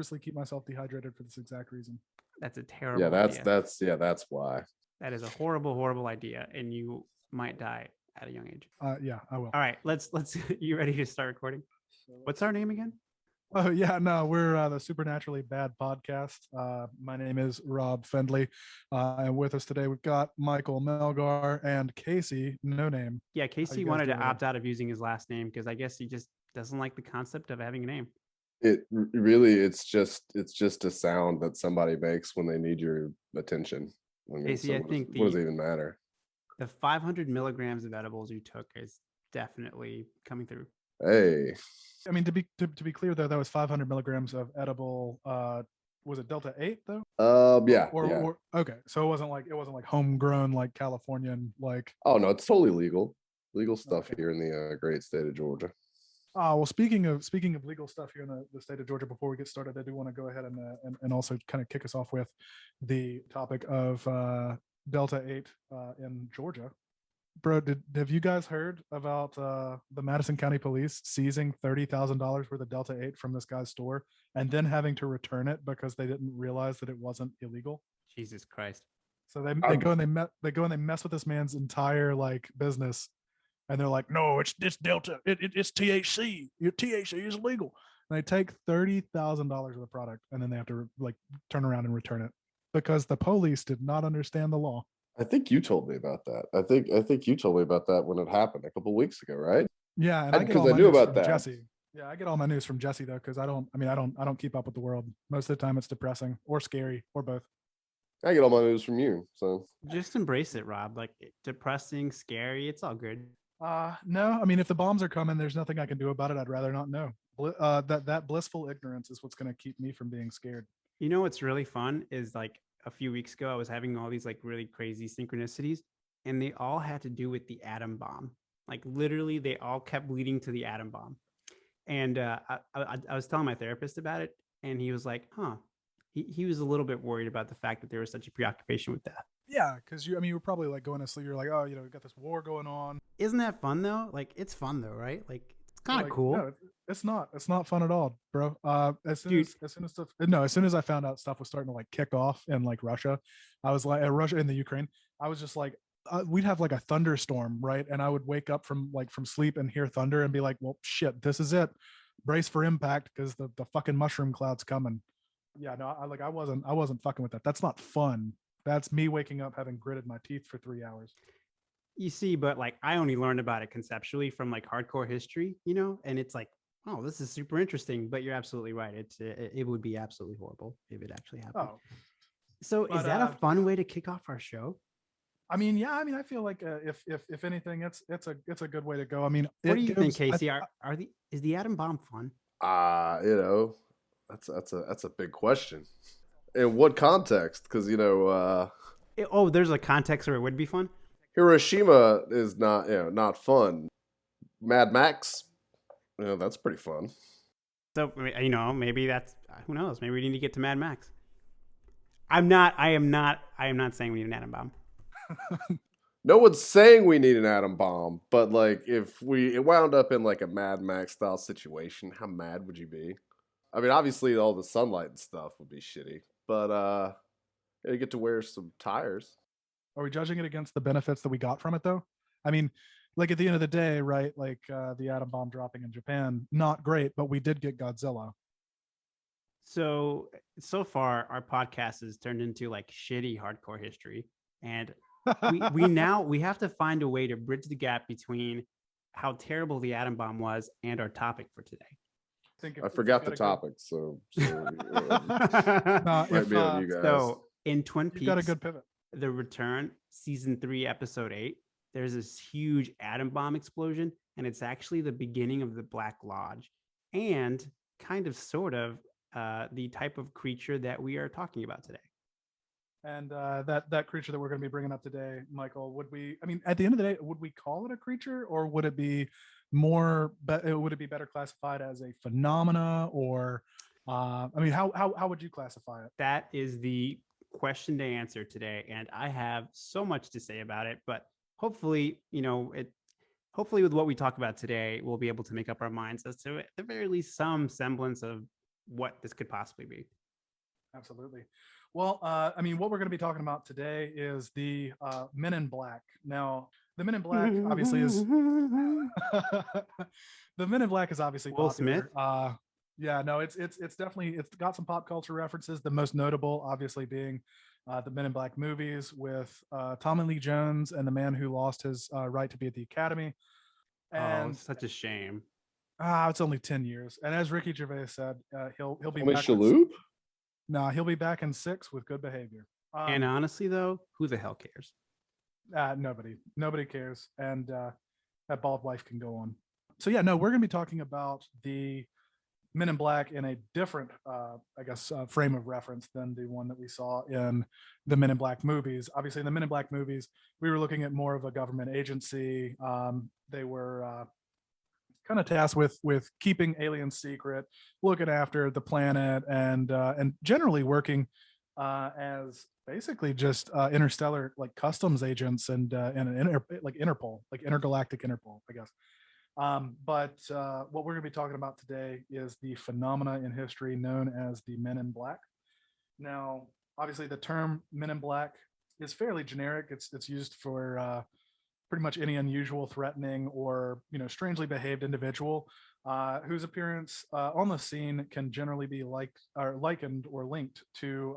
purposely keep myself dehydrated for this exact reason. That's a terrible idea. That's why. That is a horrible idea, and you might die at a young age. Yeah, I will. All right, let's. You ready to start recording? What's our name again? Oh yeah, no, we're the Supernaturally Bad Podcast. My name is Rob Fendley, and with us today we've got Michael Melgar and Casey No Name. Yeah, Casey wanted to opt out of using his last name because I guess he just doesn't like the concept of having a name. It really, it's just a sound that somebody makes when they need your attention. I mean, Casey, what does it even matter? The 500 milligrams of edibles you took is definitely coming through. Hey, I mean, to be clear though, that was 500 milligrams of edible. Was it Delta 8 though? Yeah. Or okay, so it wasn't like homegrown, like Californian, like. Oh no, it's totally legal stuff here in the great state of Georgia. Well, speaking of legal stuff here in the state of Georgia, before we get started, I do want to go ahead and also kind of kick us off with the topic of Delta 8 in Georgia. Bro, have you guys heard about the Madison County Police seizing $30,000 worth of Delta 8 from this guy's store and then having to return it because they didn't realize that it wasn't illegal? Jesus Christ! So they go and they mess with this man's entire like business. And they're like, no, it's Delta. It's THC. Your THC is illegal. And they take $30,000 of the product, and then they have to like turn around and return it because the police did not understand the law. I think you told me about that. I think you told me about that when it happened a couple of weeks ago, right? Yeah, and because I knew about that. Jesse. Yeah, I get all my news from Jesse though, because I don't keep up with the world. Most of the time, it's depressing or scary or both. I get all my news from you, so just embrace it, Rob. Like depressing, scary, it's all good. No, I mean, if the bombs are coming, there's nothing I can do about it. I'd rather not know. That blissful ignorance is what's going to keep me from being scared. You know what's really fun is like a few weeks ago, I was having all these like really crazy synchronicities, and they all had to do with the atom bomb. Like literally, they all kept leading to the atom bomb. And I was telling my therapist about it, and he was like, "Huh." He was a little bit worried about the fact that there was such a preoccupation with that. Yeah, because you were probably like going to sleep. You're like, oh, we got this war going on. Isn't that fun though? Like it's fun though, right? Like it's kind of cool. No, it's not. It's not fun at all, bro. As soon as I found out stuff was starting to like kick off in like Russia, I was like, Russia and the Ukraine. I was just like, we'd have like a thunderstorm, right? And I would wake up from sleep and hear thunder and be like, well, shit, this is it. Brace for impact because the fucking mushroom cloud's coming. Yeah, no, I wasn't fucking with that. That's not fun. That's me waking up having gritted my teeth for 3 hours. You see, but like I only learned about it conceptually from like hardcore history, and it's like, oh, this is super interesting. But you're absolutely right. It would be absolutely horrible if it actually happened. Oh. So is that a fun way to kick off our show? I mean, yeah. I mean, I feel like if anything, it's a good way to go. I mean, what do you think, Casey? Is the atom bomb fun? That's a big question. In what context? Because there's a context where it would be fun. Hiroshima is not fun. Mad Max, that's pretty fun. So maybe that's, who knows? Maybe we need to get to Mad Max. I am not saying we need an atom bomb. No one's saying we need an atom bomb, but like if it wound up in like a Mad Max style situation, how mad would you be? I mean, obviously all the sunlight and stuff would be shitty, but you get to wear some tires. Are we judging it against the benefits that we got from it, though? I mean, like at the end of the day, right? Like the atom bomb dropping in Japan, not great, but we did get Godzilla. So far, our podcast has turned into like shitty hardcore history, and we have to find a way to bridge the gap between how terrible the atom bomb was and our topic for today. I forgot the topic, so might be on you guys. So in Twin Peaks, got a good pivot. The Return, season 3, episode 8, there's this huge atom bomb explosion, and it's actually the beginning of the Black Lodge, and kind of sort of the type of creature that we are talking about today. And that creature that we're going to be bringing up today, Michael, at the end of the day, would we call it a creature, or would it be would it be better classified as a phenomena, or how would you classify it? That is the question to answer today, and I have so much to say about it, but hopefully with what we talk about today, we'll be able to make up our minds as to at the very least some semblance of what this could possibly be. Absolutely. Well, I mean, what we're going to be talking about today is the Men in Black. Now, the Men in Black obviously is the Men in Black is obviously Will popular. Smith? Yeah, no, it's definitely, it's got some pop culture references. The most notable, obviously, being the Men in Black movies with Tommy Lee Jones and the man who lost his right to be at the Academy. And it's such a shame. it's only 10 years. And as Ricky Gervais said, he'll be Tommy back. Shalhoub? No, he'll be back in 6 with good behavior. And honestly, though, who the hell cares? Nobody cares. And that bald wife can go on. So yeah, no, we're going to be talking about the Men in Black in a different, frame of reference than the one that we saw in the Men in Black movies. Obviously, in the Men in Black movies, we were looking at more of a government agency. They were kind of tasked with keeping aliens secret, looking after the planet, and generally working as basically just interstellar like customs agents and Interpol, like intergalactic Interpol, I guess. But what we're going to be talking about today is the phenomena in history known as the Men in Black. Now, obviously, the term Men in Black is fairly generic. It's used for pretty much any unusual, threatening, or strangely behaved individual whose appearance on the scene can generally be likened or linked to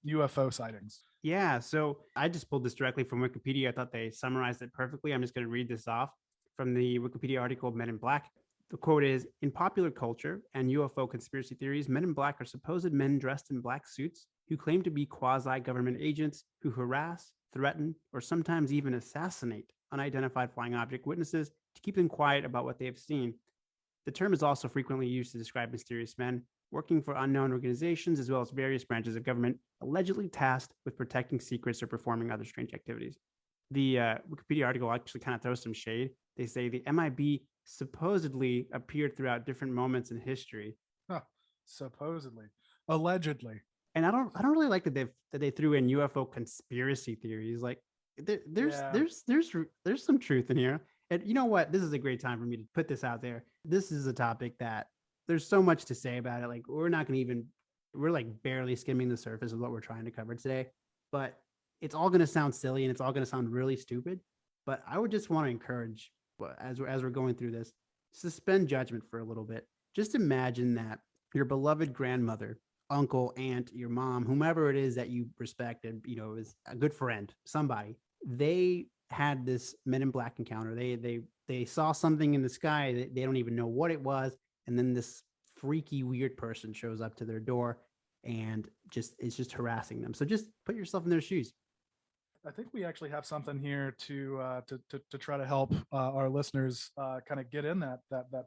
UFO sightings. Yeah, so I just pulled this directly from Wikipedia. I thought they summarized it perfectly. I'm just going to read this off from the Wikipedia article Men in Black. The quote is, in popular culture and UFO conspiracy theories, men in black are supposed men dressed in black suits who claim to be quasi-government agents who harass, threaten, or sometimes even assassinate unidentified flying object witnesses to keep them quiet about what they have seen. The term is also frequently used to describe mysterious men working for unknown organizations as well as various branches of government allegedly tasked with protecting secrets or performing other strange activities. The Wikipedia article actually kind of throws some shade. They say the MIB supposedly appeared throughout different moments in history. Supposedly, allegedly, and I don't really like that they threw in UFO conspiracy theories. Like there's some truth in here. And you know what? This is a great time for me to put this out there. This is a topic that there's so much to say about it. Like we're like barely skimming the surface of what we're trying to cover today. But it's all going to sound silly and it's all going to sound really stupid. But I would just want to encourage, as we're going through this, suspend judgment for a little bit. Just imagine that your beloved grandmother, uncle, aunt, your mom, whomever it is that you respect and is a good friend, somebody, they had this Men in Black encounter. They saw something in the sky. They don't even know what it was, and then this freaky weird person shows up to their door and is just harassing them. So just put yourself in their shoes. I think we actually have something here to try to help our listeners kind of get in that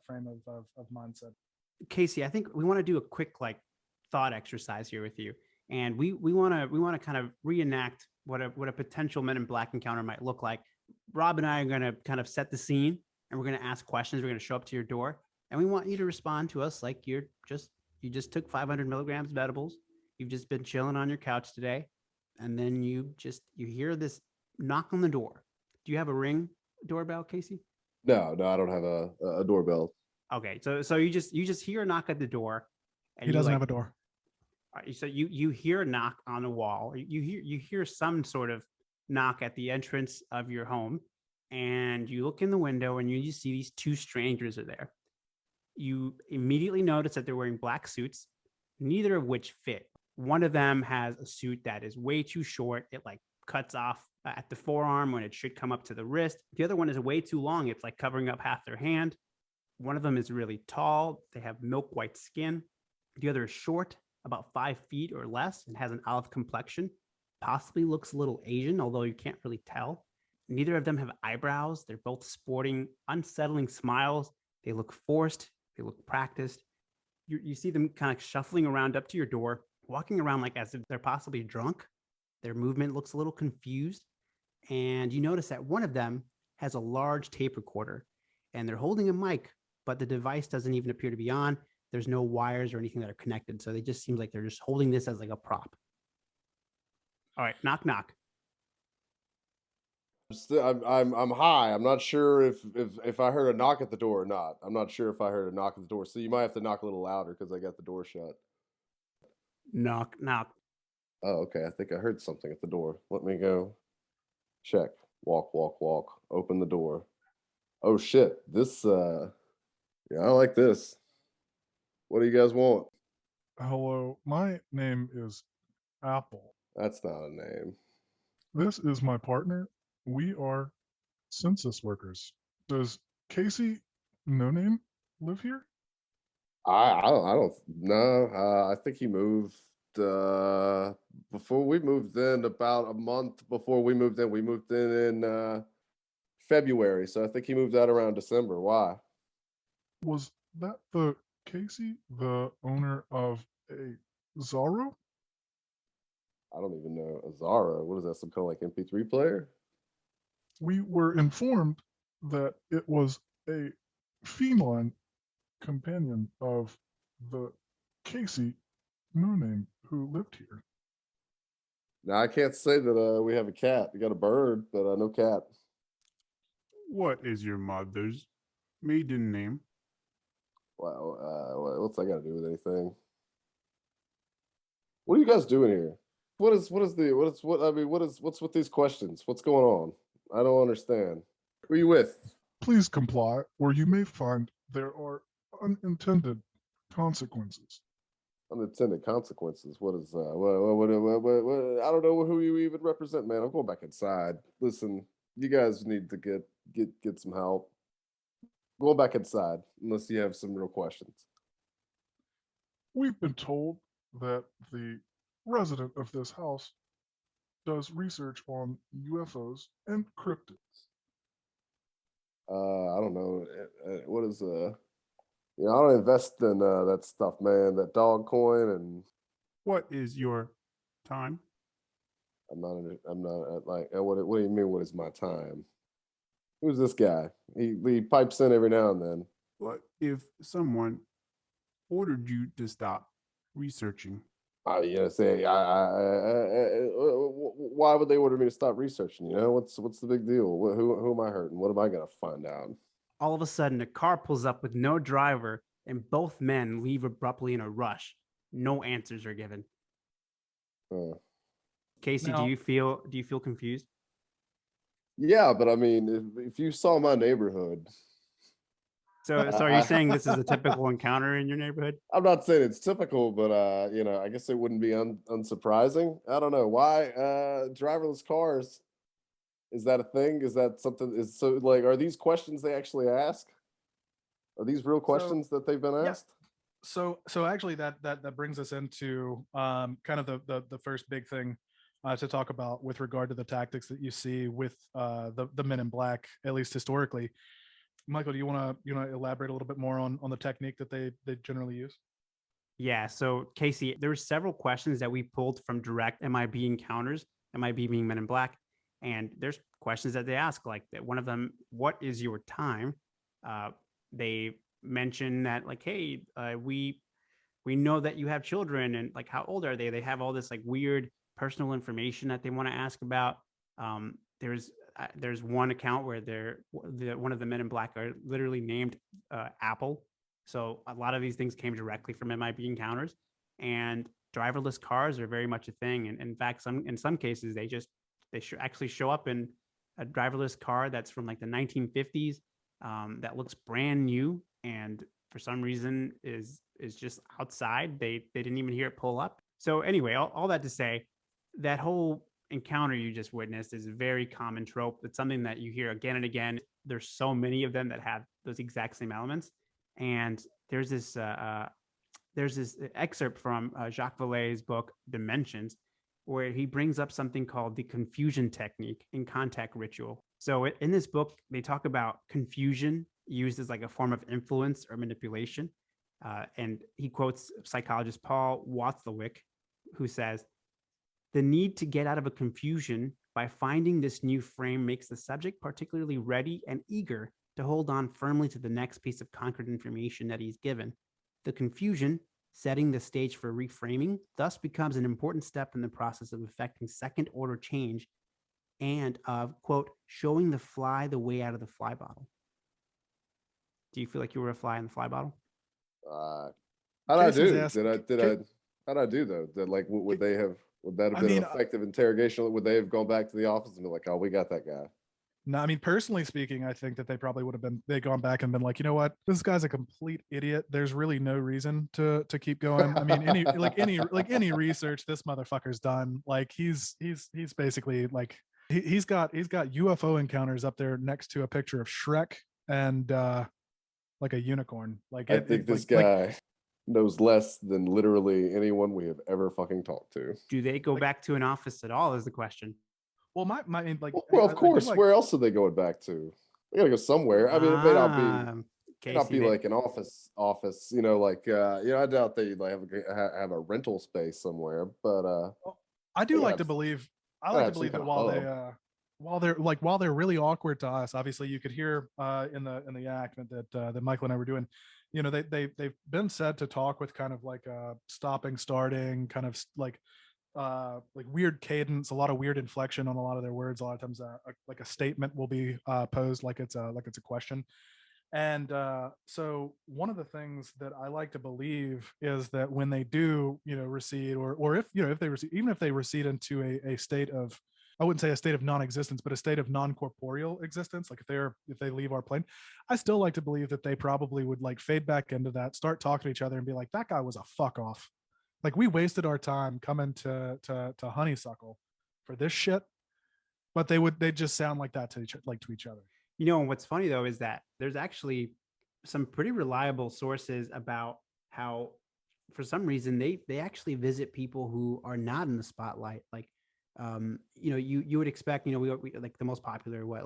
frame of mindset. Casey, I think we want to do a quick thought exercise here with you, and we want to kind of reenact what a potential Men in Black encounter might look like. Rob and I are going to kind of set the scene, and we're going to ask questions. We're going to show up to your door, and we want you to respond to us like you just took 500 milligrams of edibles. You've just been chilling on your couch today. And then you hear this knock on the door. Do you have a Ring doorbell, Casey? No, I don't have a doorbell. Okay, so you just hear a knock at the door. And he doesn't have a door. So you hear a knock on the wall. You hear some sort of knock at the entrance of your home, and you look in the window and you just see these two strangers are there. You immediately notice that they're wearing black suits, neither of which fit. One of them has a suit that is way too short. It cuts off at the forearm when it should come up to the wrist. The other one is way too long. It's covering up half their hand. One of them is really tall. They have milk white skin. The other is short, about 5 feet or less, and has an olive complexion. Possibly looks a little Asian, although you can't really tell. Neither of them have eyebrows. They're both sporting unsettling smiles. They look forced. They look practiced. You see them kind of shuffling around up to your door, walking around as if they're possibly drunk. Their movement looks a little confused. And you notice that one of them has a large tape recorder, and they're holding a mic, but the device doesn't even appear to be on. There's no wires or anything that are connected. So they just seems like they're just holding this as a prop. All right, knock, knock. I'm high. I'm not sure if I heard a knock at the door or not. I'm not sure if I heard a knock at the door. So you might have to knock a little louder because I got the door shut. Knock, knock. Oh, okay. I think I heard something at the door. Let me go check. Walk, walk, walk. Open the door. Oh shit. This yeah, I like this. What do you guys want? Hello, my name is Apol. That's not a name. This is my partner. We are census workers. Does Casey No Name live here? I don't know. I think he moved before we moved in, about a month before we moved in. We moved in February, so I think he moved out around December. Why? Was that the Casey, the owner of a Zorro? I don't even know. Azara, what is that? Some kind of like MP3 player? We were informed that it was a feline companion of the Casey No Name who lived here. Now I can't say that we have a cat. We got a bird, but no cat. What is your mother's maiden name? Wow, what's that got to do with anything? What are you guys doing here? What's with these questions? What's going on? I don't understand. Who are you with? Please comply, or you may find there are unintended consequences. Unintended consequences. What is what? I don't know who you even represent, man. I'm going back inside. Listen, you guys need to get some help. Going back inside, unless you have some real questions. We've been told that the resident of this house does research on UFOs and cryptids. I don't know. What is I don't invest in that stuff, man. That dog coin, and What is your time? I'm not like. What do you mean? What is my time? Who's this guy? He pipes in every now and then. What if someone ordered you to stop researching? You know, say, why would they order me to stop researching? You know, what's the big deal? Who am I hurting? What am I gonna find out? All of a sudden, a car pulls up with no driver, and both men leave abruptly in a rush. No answers are given. Casey, Now- do you feel confused? Yeah, but I mean, if you saw my neighborhood, So are you saying this is a typical encounter in your neighborhood? I'm not saying it's typical, but I guess it wouldn't be unsurprising. I don't know why driverless cars. Is that a thing? Is that something? Is so like? Are these questions they actually ask? Are these real questions that they've been asked? So actually that brings us into kind of the first big thing to talk about with regard to the tactics that you see with the Men in Black, at least historically. Michael, do you want to elaborate a little bit more on the technique that they generally use? Yeah. So Casey, there were several questions that we pulled from direct MIB encounters, MIB being Men in Black, and there's questions that they ask, like that. One of them, what is your time? They mention that, like, hey, we know that you have children, and like, how old are they? They have all this like weird personal information that they want to ask about. There's one account where one of the Men in Black are literally named Apol. So a lot of these things came directly from MIB encounters, and driverless cars are very much a thing. And in fact, in some cases, they actually show up in a driverless car that's from like the 1950s that looks brand new, and for some reason is just outside. They didn't even hear it pull up. So anyway, all that to say, that whole encounter you just witnessed is a very common trope. It's something that you hear again and again. There's so many of them that have those exact same elements. And there's this excerpt from Jacques Vallée's book Dimensions, where he brings up something called the confusion technique in contact ritual. So in this book, they talk about confusion used as like a form of influence or manipulation. And he quotes psychologist Paul Watzlawick, who says, "The need to get out of a confusion by finding this new frame makes the subject particularly ready and eager to hold on firmly to the next piece of concrete information that he's given. The confusion, setting the stage for reframing, thus becomes an important step in the process of effecting second order change and quote, showing the fly the way out of the fly bottle. Do you feel like you were a fly in the fly bottle? How'd I Jason's do? asking- How'd I do though? Would that have I been mean, an effective interrogation? Would they have gone back to the office and be like, "Oh, we got that guy"? No, I mean, personally speaking, I think that they probably would have they'd gone back and been like, you know what, this guy's a complete idiot. There's really no reason to keep going. I mean, any research this motherfucker's done, like he's basically like he's got UFO encounters up there next to a picture of Shrek and like a unicorn. Like I think this guy knows less than literally anyone we have ever fucking talked to. Do they go back to an office at all is the question. Well, my like. Well, of course. Where else are they going back to? They gotta go somewhere. I mean, it may not be like an office. You know, like I doubt they like have a rental space somewhere. But I do like to believe. I like to believe that while they're really awkward to us, obviously you could hear in the act that Michael and I were doing. You know, they've been said to talk with kind of like stopping, starting, kind of like weird cadence, a lot of weird inflection on a lot of their words. A lot of times like a statement will be posed like it's a question. And so one of the things that I like to believe is that when they do, recede, or if they recede, even if they recede into a state of, I wouldn't say a state of non-existence, but a state of non-corporeal existence, like if they leave our plane, I still like to believe that they probably would like fade back into that, start talking to each other and be like, that guy was a fuck off. Like we wasted our time coming to Honeysuckle for this shit, but they just sound like that to each other. You know, and what's funny though is that there's actually some pretty reliable sources about how, for some reason, they actually visit people who are not in the spotlight. Like, you would expect, we like the most popular, what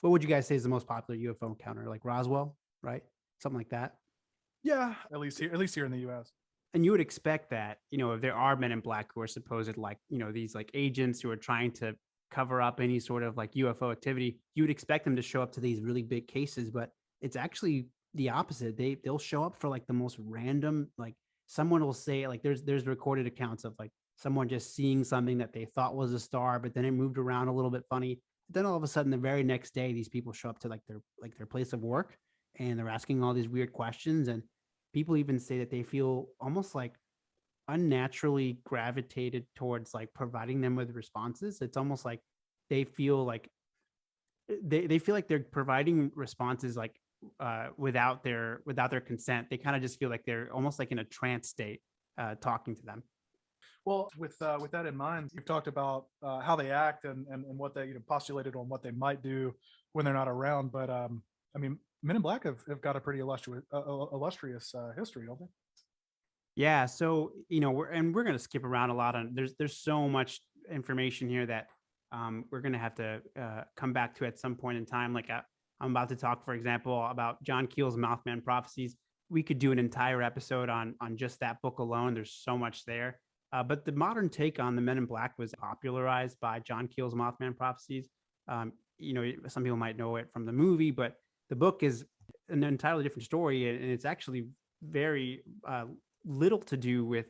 would you guys say is the most popular UFO encounter? Like Roswell, right? Something like that. Yeah, at least here in the U.S. And you would expect that, if there are men in black who are supposed like, these like agents who are trying to cover up any sort of like UFO activity, you would expect them to show up to these really big cases, but it's actually the opposite. They'll show up for like the most random, like someone will say, like there's recorded accounts of like someone just seeing something that they thought was a star, but then it moved around a little bit funny. Then all of a sudden, the very next day, these people show up to their place of work and they're asking all these weird questions. And people even say that they feel almost like unnaturally gravitated towards like providing them with responses. It's almost like they feel like they feel like they're providing responses like without their consent. They kind of just feel like they're almost like in a trance state talking to them. Well, with that in mind, you've talked about how they act and what they postulated on what they might do when they're not around. But I mean, Men in Black have got a pretty illustrious history, don't they? Yeah, so we're going to skip around a lot on. There's so much information here that we're going to have to come back to at some point in time. Like I'm about to talk, for example, about John Keel's Mothman Prophecies. We could do an entire episode on just that book alone. There's so much there. But the modern take on the Men in Black was popularized by John Keel's Mothman Prophecies. Some people might know it from the movie, but the book is an entirely different story, and it's actually very little to do with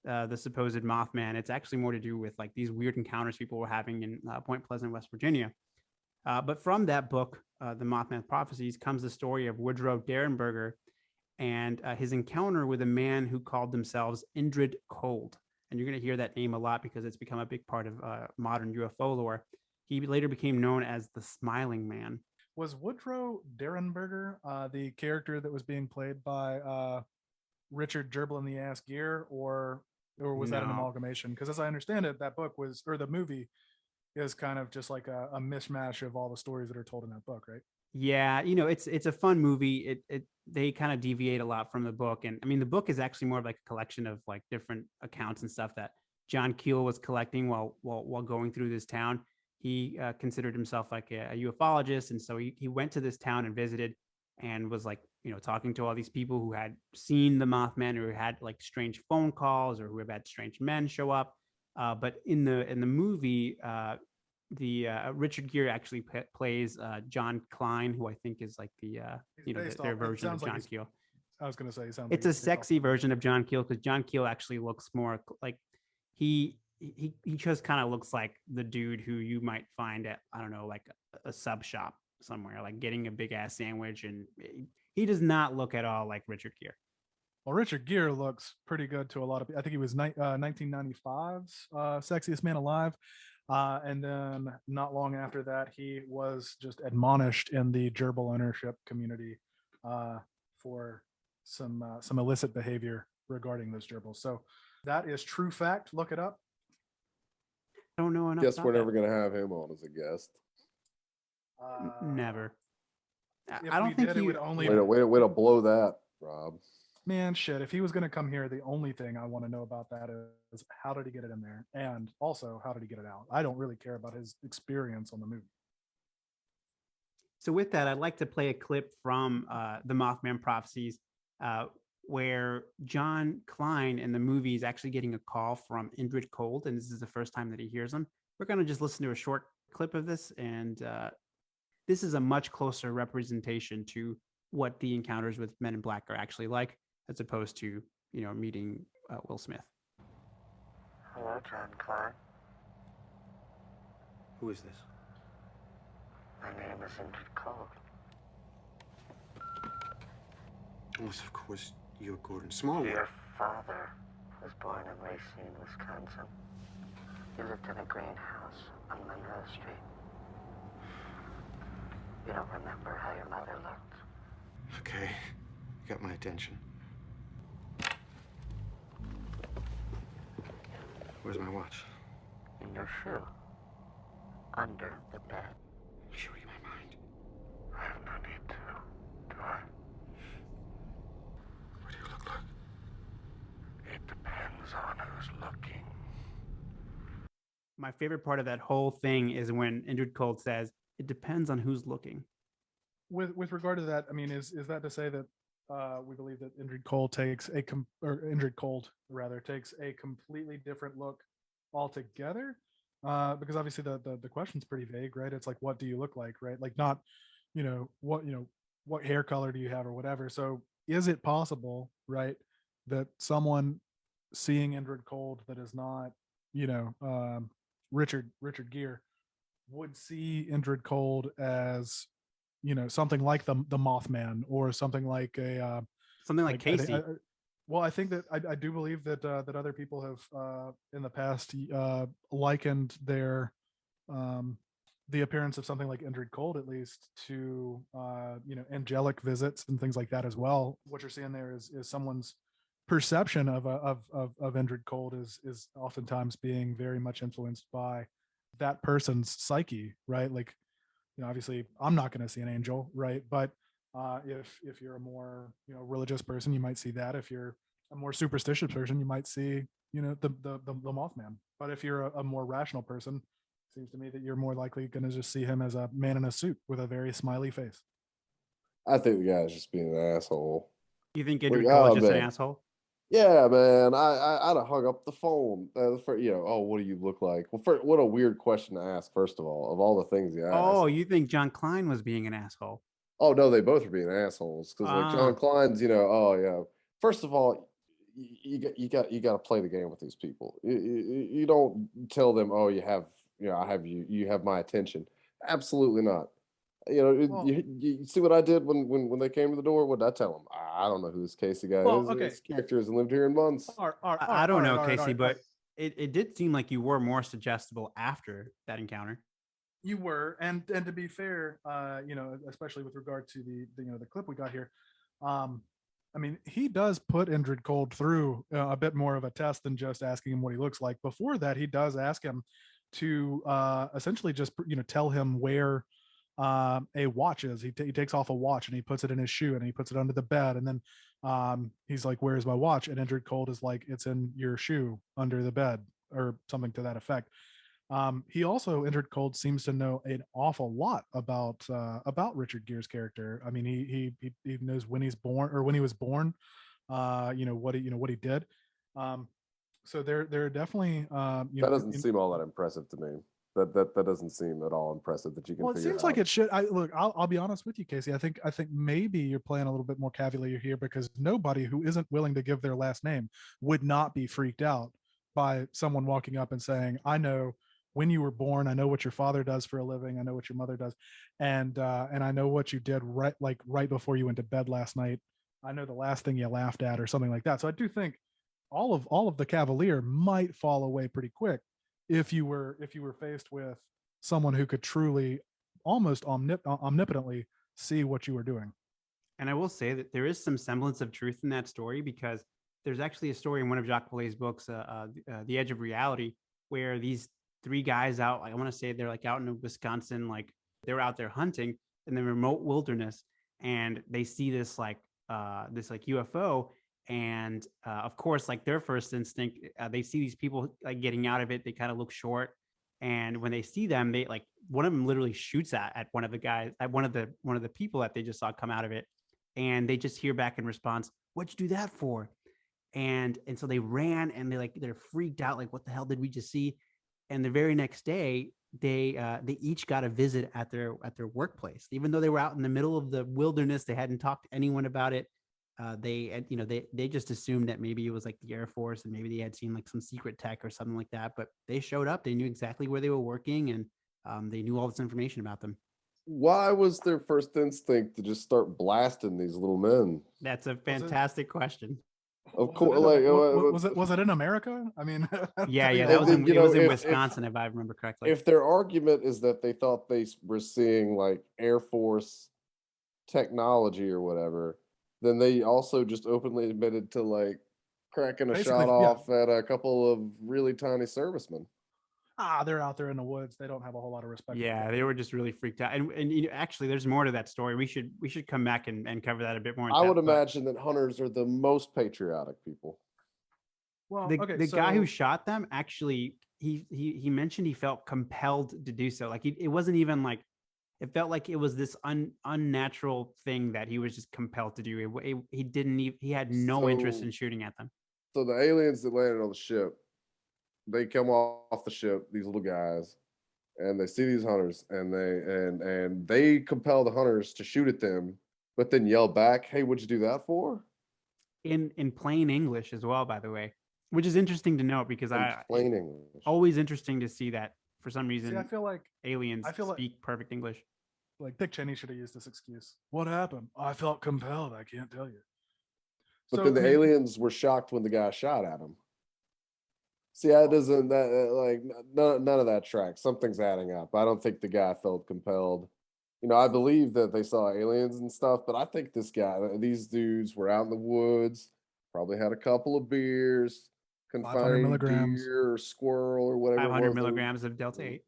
the supposed Mothman. It's actually more to do with like these weird encounters people were having in Point Pleasant, West Virginia. But from that book, the Mothman Prophecies, comes the story of Woodrow Derenberger and his encounter with a man who called themselves Indrid Cold. And you're going to hear that name a lot because it's become a big part of modern UFO lore. He later became known as the Smiling Man. Was Woodrow Derenberger the character that was being played by Richard Gerbil in the Ass Gear, or was that an amalgamation? Because as I understand it, that book the movie is kind of just like a mishmash of all the stories that are told in that book, right? Yeah, it's a fun movie. They kind of deviate a lot from the book, and I mean the book is actually more of like a collection of like different accounts and stuff that John Keel was collecting while going through this town. He considered himself like a ufologist, and so he went to this town and visited, and was like talking to all these people who had seen the Mothman, or who had like strange phone calls, or who have had strange men show up. But in the movie, Richard Gere actually plays John Klein, who I think is like their version of John Keel. I was going to say, it's a sexy version of John Keel, because John Keel actually looks more like he he just kind of looks like the dude who you might find at, I don't know, like a sub shop somewhere, like getting a big ass sandwich, and he does not look at all like Richard Gere. Well, Richard Gere looks pretty good to a lot of people. I think he was 1995's Sexiest Man Alive. And then not long after that, he was just admonished in the gerbil ownership community for some illicit behavior regarding those gerbils. So that is true fact. Look it up. I don't know enough. Guess about we're that. never gonna have him on as a guest. Never. If I don't we think did, he it would only. Way to blow that, Rob. Man, shit. If he was going to come here, the only thing I want to know about that is how did he get it in there? And also, how did he get it out? I don't really care about his experience on the movie. So with that, I'd like to play a clip from the Mothman Prophecies where John Klein in the movie is actually getting a call from Indrid Cold, and this is the first time that he hears them. We're going to just listen to a short clip of this, and this is a much closer representation to what the encounters with Men in Black are actually like, as opposed to, meeting Will Smith. Hello, John Klein. Who is this? My name is Indrid Cold. Yes, of course, you're Gordon Smallwood. Your father was born in Racine, Wisconsin. He lived in a greenhouse on Monroe Street. You don't remember how your mother looked. Okay, you got my attention. Where's my watch? In your shoe. Under the bed. You're reading my mind. I have no need to, do I? What do you look like? It depends on who's looking. My favorite part of that whole thing is when Indrid Cold says, "It depends on who's looking." With regard to that, I mean, is that to say that we believe that Indrid Cold takes Indrid Cold rather takes a completely different look altogether? Because obviously the question's pretty vague, right? It's like, what do you look like, right? Like not, what hair color do you have or whatever. So is it possible, right, that someone seeing Indrid Cold that is not, Richard Gere would see Indrid Cold as, something like the Mothman or something like Something like Casey. I think that I do believe that that other people have in the past likened their the appearance of something like Indrid Cold, at least, to angelic visits and things like that as well. What you're seeing there is someone's perception of Indrid Cold is oftentimes being very much influenced by that person's psyche, right? Like, obviously I'm not going to see an angel, right? But if you're a more religious person, you might see that. If you're a more superstitious person, you might see the Mothman. But if you're a more rational person, it seems to me that you're more likely going to just see him as a man in a suit with a very smiley face. I think the guy's just being an asshole. You think Indrid Cold is just man. an asshole? Yeah, man. I'd have hung up the phone. What do you look like? Well, what a weird question to ask. First of all the things you asked. Oh, you think John Klein was being an asshole? Oh no, they both are being assholes because like John Klein's, oh yeah. First of all, you got to play the game with these people. You don't tell them, oh, you have my attention. Absolutely not. You see what I did when they came to the door? What did I tell them? I don't know who this Casey guy is. Okay. This character hasn't lived here in months. I don't know, Casey, but it did seem like you were more suggestible after that encounter. You were, and to be fair, especially with regard to the clip we got here, I mean, he does put Indrid Cold through a bit more of a test than just asking him what he looks like. Before that, he does ask him to essentially just tell him where a watch is. He takes off a watch and he puts it in his shoe and he puts it under the bed, and then he's like, "Where's my watch?" And Indrid Cold is like, "It's in your shoe under the bed," or something to that effect. He also, Indrid Cold, seems to know an awful lot about Richard Gere's character. I mean, he knows when he's born or when he was born, what he did. So they're definitely that doesn't seem all that impressive to me. That doesn't seem at all impressive that you can. Well, it seems like it should. I'll be honest with you, Casey. I think maybe you're playing a little bit more cavalier here, because nobody who isn't willing to give their last name would not be freaked out by someone walking up and saying, I know when you were born, I know what your father does for a living, I know what your mother does, and I know what you did right before you went to bed last night. I know the last thing you laughed at or something like that. So I do think all of the Cavalier might fall away pretty quick if you were faced with someone who could truly almost omnipotently see what you were doing. And I will say that there is some semblance of truth in that story, because there's actually a story in one of Jacques Vallée's books, The Edge of Reality, where these three guys out, like I want to say they're like out in Wisconsin, like they were out there hunting in the remote wilderness, and they see this UFO. And of course, like their first instinct, they see these people like getting out of it. They kind of look short. And when they see them, they like one of them literally shoots at one of the guys, at one of the people that they just saw come out of it. And they just hear back in response, "What'd you do that for?" And so they ran, and they're freaked out, like, what the hell did we just see? And the very next day, they each got a visit at their workplace, even though they were out in the middle of the wilderness. They hadn't talked to anyone about it. They just assumed that maybe it was like the Air Force, and maybe they had seen like some secret tech or something like that. But they showed up. They knew exactly where they were working, and they knew all this information about them. Why was their first instinct to just start blasting these little men? That's a fantastic question. Of course, like was it in America? I mean, yeah, that was in, you it was in if, Wisconsin, if I remember correctly. If their argument is that they thought they were seeing like Air Force technology or whatever, then they also just openly admitted to like cracking a shot off at a couple of really tiny servicemen. They're out there in the woods. They don't have a whole lot of respect. Yeah, they were just really freaked out. And actually, there's more to that story. We should come back and cover that a bit more. I would imagine that hunters are the most patriotic people. Well, the guy who shot them, actually, he mentioned he felt compelled to do so. Like it wasn't even like, it felt like it was this unnatural thing that he was just compelled to do. He had no interest in shooting at them. So the aliens that landed on the ship, they come off the ship, these little guys, and they see these hunters, and they compel the hunters to shoot at them, but then yell back, "Hey, what'd you do that for?" In plain English as well, by the way, which is interesting to note, because plain English. Always interesting to see that for some reason. See, I feel like aliens speak perfect English. Like Dick Cheney should have used this excuse. What happened? I felt compelled. I can't tell you. But then the aliens were shocked when the guy shot at them. See, that doesn't like none of that tracks. Something's adding up. I don't think the guy felt compelled. I believe that they saw aliens and stuff, but I think these dudes were out in the woods, probably had a couple of beers, confined deer or squirrel or whatever. 500 milligrams of Delta 8.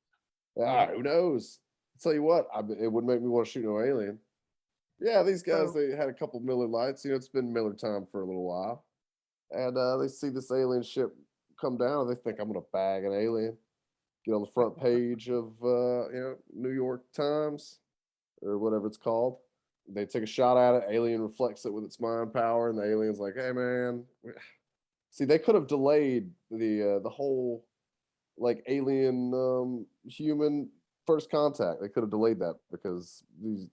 Who knows? I'll tell you what, it wouldn't make me want to shoot no alien. Yeah, these guys, they had a couple Miller Lights. It's been Miller time for a little while, and they see this alien ship come down, and they think, I'm gonna bag an alien, get on the front page of New York Times or whatever it's called. They take a shot at it, alien reflects it with its mind power, and the alien's like, hey man, see, they could have delayed the whole like alien human first contact. They could have delayed that because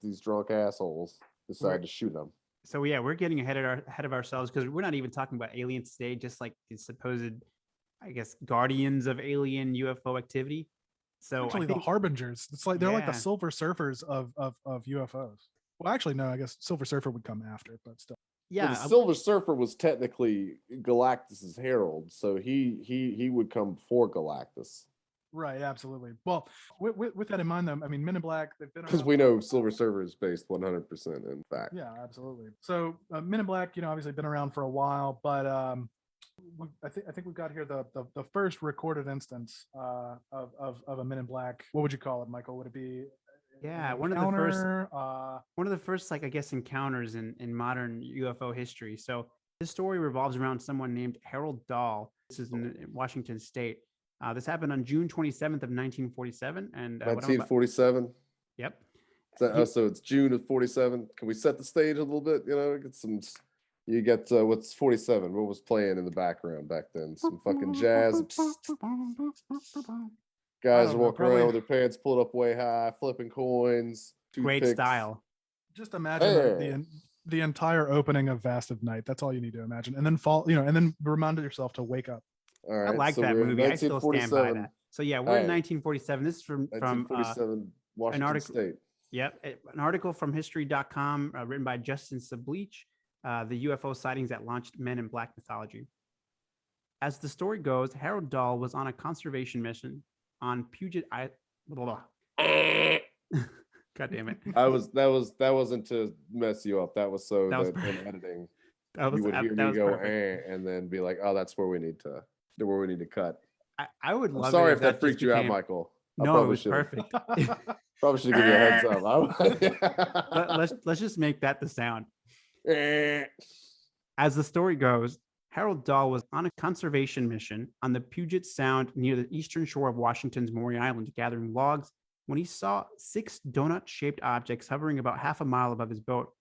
these drunk assholes decided to shoot them. So yeah, we're getting ahead of ourselves, because we're not even talking about aliens today, just like the supposed, I guess, guardians of alien UFO activity. So actually, the harbingers. It's like they're like the Silver Surfers of UFOs. Well, actually, no. I guess Silver Surfer would come after, but still. Yeah, the Silver Surfer was technically Galactus's herald, so he would come before Galactus. Right, absolutely. Well, with that in mind, though, I mean, Men in Black, they've been because we know Silver Surfer is based 100% in fact. Yeah, absolutely. So Men in Black, obviously been around for a while, but I think we've got here the first recorded instance of a Men in Black. What would you call it, Michael? Would it be? Yeah, one of the first, like, I guess, encounters in modern UFO history. So this story revolves around someone named Harold Dahl. This is in Washington State. This happened on June 27th of 1947. And 1947. Yep. So it's June of 47. Can we set the stage a little bit? Get some. You get what's 47? What was playing in the background back then? Some fucking jazz. Guys are walking around with their pants pulled up way high, flipping coins. Great style. Just imagine the entire opening of Vast of Night. That's all you need to imagine, and then and then remind yourself to wake up. All I right. like so that we're in movie. I still stand by 1947. that. So yeah, we're in Hey, 1947. This is from 1947, Washington article- State. an article from history.com written by Justin Sableach, the UFO sightings that launched Men in Black mythology. As the story goes, Harold Dahl was on a conservation mission on Puget Island. God damn it. That wasn't to mess you up. That was so That was that in perfect. editing That you would hear that me was go perfect. and then be like, oh, that's where we need to cut. I would I'm love sorry it if that just freaked you out, became- Michael. I No, it probably was should perfect. probably should give you a heads up. Let's just make that the sound. Eh. As the story goes, Harold Dahl was on a conservation mission on the Puget Sound near the eastern shore of Washington's Maury Island, gathering logs, when he saw 6 donut-shaped objects hovering about half a mile above his boat.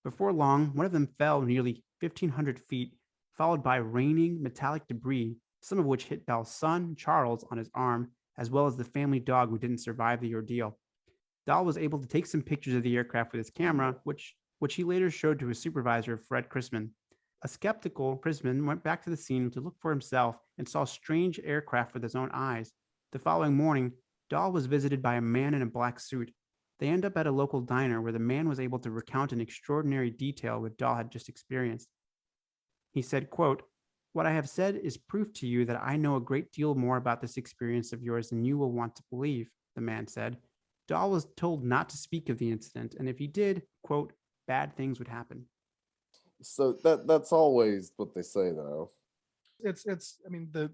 Before long, one of them fell nearly 1,500 feet, followed by raining metallic debris, some of which hit Dahl's son, Charles, on his arm, as well as the family dog who didn't survive the ordeal. Dahl was able to take some pictures of the aircraft with his camera, which he later showed to his supervisor, Fred Chrisman. A skeptical Chrisman went back to the scene to look for himself and saw strange aircraft with his own eyes. The following morning, Dahl was visited by a man in a black suit. They end up at a local diner where the man was able to recount an extraordinary detail what Dahl had just experienced. He said, quote, "What I have said is proof to you that I know a great deal more about this experience of yours than you will want to believe," the man said. Dahl was told not to speak of the incident, and if he did, quote, bad things would happen. So that's always what they say, though. It's I mean the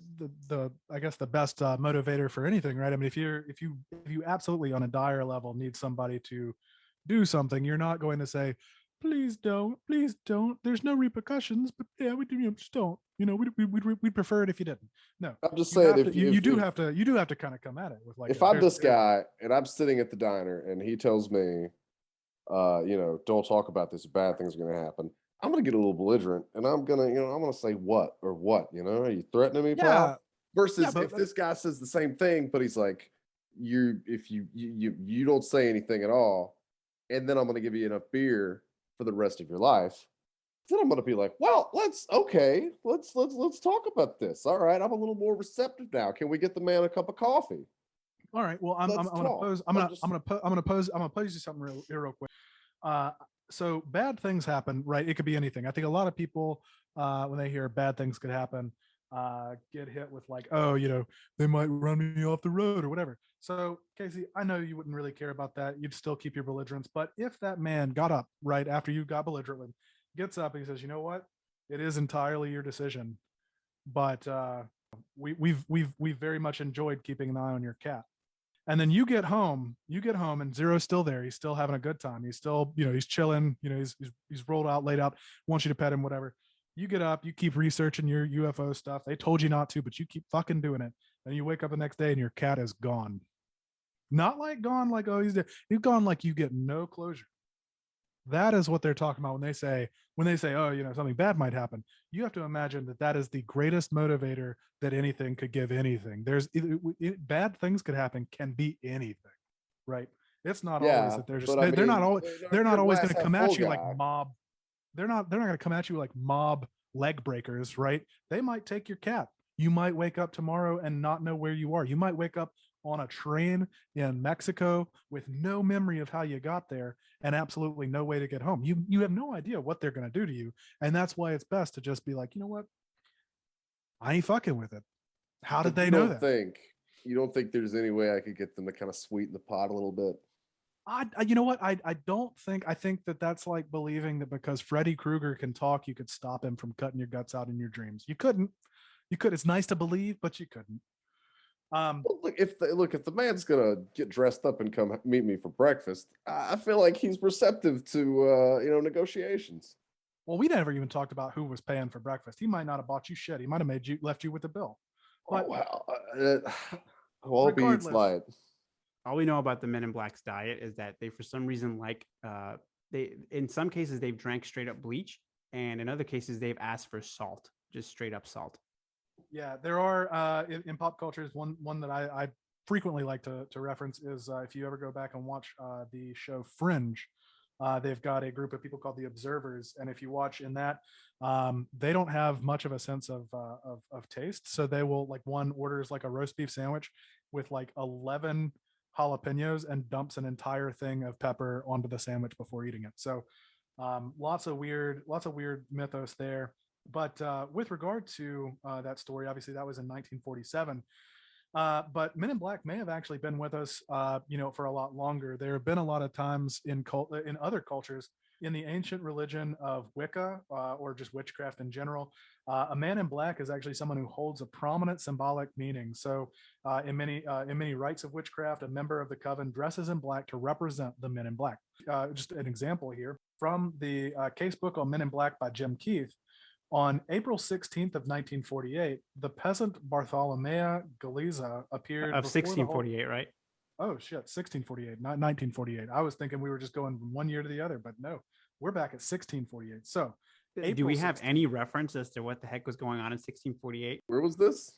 I guess the best motivator for anything, right? I mean, if you absolutely on a dire level need somebody to do something, you're not going to say, please don't, there's no repercussions, but yeah, we do, just don't, we'd prefer it if you didn't. No, I'm just saying, you do have to kind of come at it with like, if I'm this guy and I'm sitting at the diner and he tells me, don't talk about this, bad things are going to happen, I'm going to get a little belligerent and I'm going to say what, are you threatening me, pal? Versus if this guy says the same thing, but he's like, if you don't say anything at all, and then I'm going to give you enough beer for the rest of your life, then I'm going to be like, well, let's talk about this. All right, I'm a little more receptive now. Can we get the man a cup of coffee? All right. Well, I'm gonna pose you something real quick. So bad things happen, right? It could be anything. I think a lot of people, when they hear bad things could happen, get hit with like, oh, they might run me off the road or whatever. So Casey, I know you wouldn't really care about that. You'd still keep your belligerence. But if that man got up right after you got belligerent with him, gets up and he says, you know what? It is entirely your decision. But we've very much enjoyed keeping an eye on your cat. And then you get home and Zero's still there. He's still having a good time. He's still, he's chilling, he's rolled out, laid out, wants you to pet him, whatever. You get up, you keep researching your UFO stuff. They told you not to, but you keep fucking doing it. And you wake up the next day and your cat is gone. Not like gone like, oh, he's dead. He's gone like you get no closure. That is what they're talking about when they say, oh, something bad might happen. You have to imagine that is the greatest motivator that anything could give anything. Bad things could happen, can be anything, right? It's not always that they're just, they're not always going to come at you like mob. They're not going to come at you like mob leg breakers, right? They might take your cat. You might wake up tomorrow and not know where you are. You might wake up on a train in Mexico with no memory of how you got there and absolutely no way to get home. You have no idea what they're going to do to you. And that's why it's best to just be like, you know what? I ain't fucking with it. How did they know that? You don't think there's any way I could get them to kind of sweeten the pot a little bit? You know what? I think that's like believing that because Freddy Krueger can talk, you could stop him from cutting your guts out in your dreams. You couldn't. It's nice to believe, but you couldn't. If the man's gonna get dressed up and come meet me for breakfast, I feel like he's receptive to negotiations. Well, we never even talked about who was paying for breakfast. He might not have bought you shit. He might have left you with the bill. But all beats light. All we know about the Men in Black's diet is that they, for some reason, they in some cases they've drank straight up bleach, and in other cases they've asked for salt, just straight up salt. Yeah, there are in pop culture is one that I frequently like to reference is if you ever go back and watch the show Fringe, They've got a group of people called the Observers, and if you watch in that, they don't have much of a sense of taste. So they will, like, one orders like a roast beef sandwich with like 11 jalapenos and dumps an entire thing of pepper onto the sandwich before eating it. So lots of weird mythos there. But with regard to that story, obviously that was in 1947. But Men in Black may have actually been with us, for a lot longer. There have been a lot of times in other cultures, in the ancient religion of Wicca, or just witchcraft in general. A man in black is actually someone who holds a prominent symbolic meaning. So, in many rites of witchcraft, a member of the coven dresses in black to represent the Men in Black. Just an example here from the case book on Men in Black by Jim Keith. On April 16th of 1948, the peasant Bartolomea Galiza appeared Of before 1648, right? Oh shit, 1648, not 1948. I was thinking we were just going from one year to the other, but no, we're back at 1648. So, Do we have any reference as to what the heck was going on in 1648? Where was this?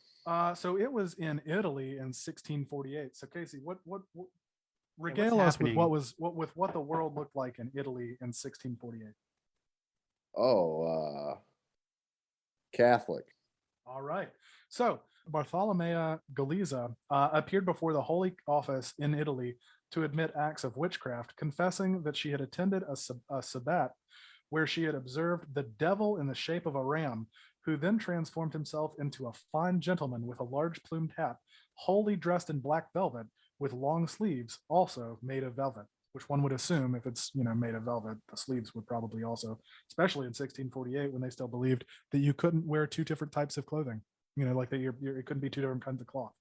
So it was in Italy in 1648. So Casey, what what's regale us with happening? what the world looked like in Italy in 1648? Oh, Catholic. All right. So Bartolomea Galiza appeared before the Holy Office in Italy to admit acts of witchcraft, confessing that she had attended a sabbat where she had observed the devil in the shape of a ram, who then transformed himself into a fine gentleman with a large plumed hat, wholly dressed in black velvet, with long sleeves, also made of velvet. Which one would assume, if it's made of velvet, the sleeves would probably also, especially in 1648 when they still believed that you couldn't wear two different types of clothing. Like that it couldn't be two different kinds of cloth.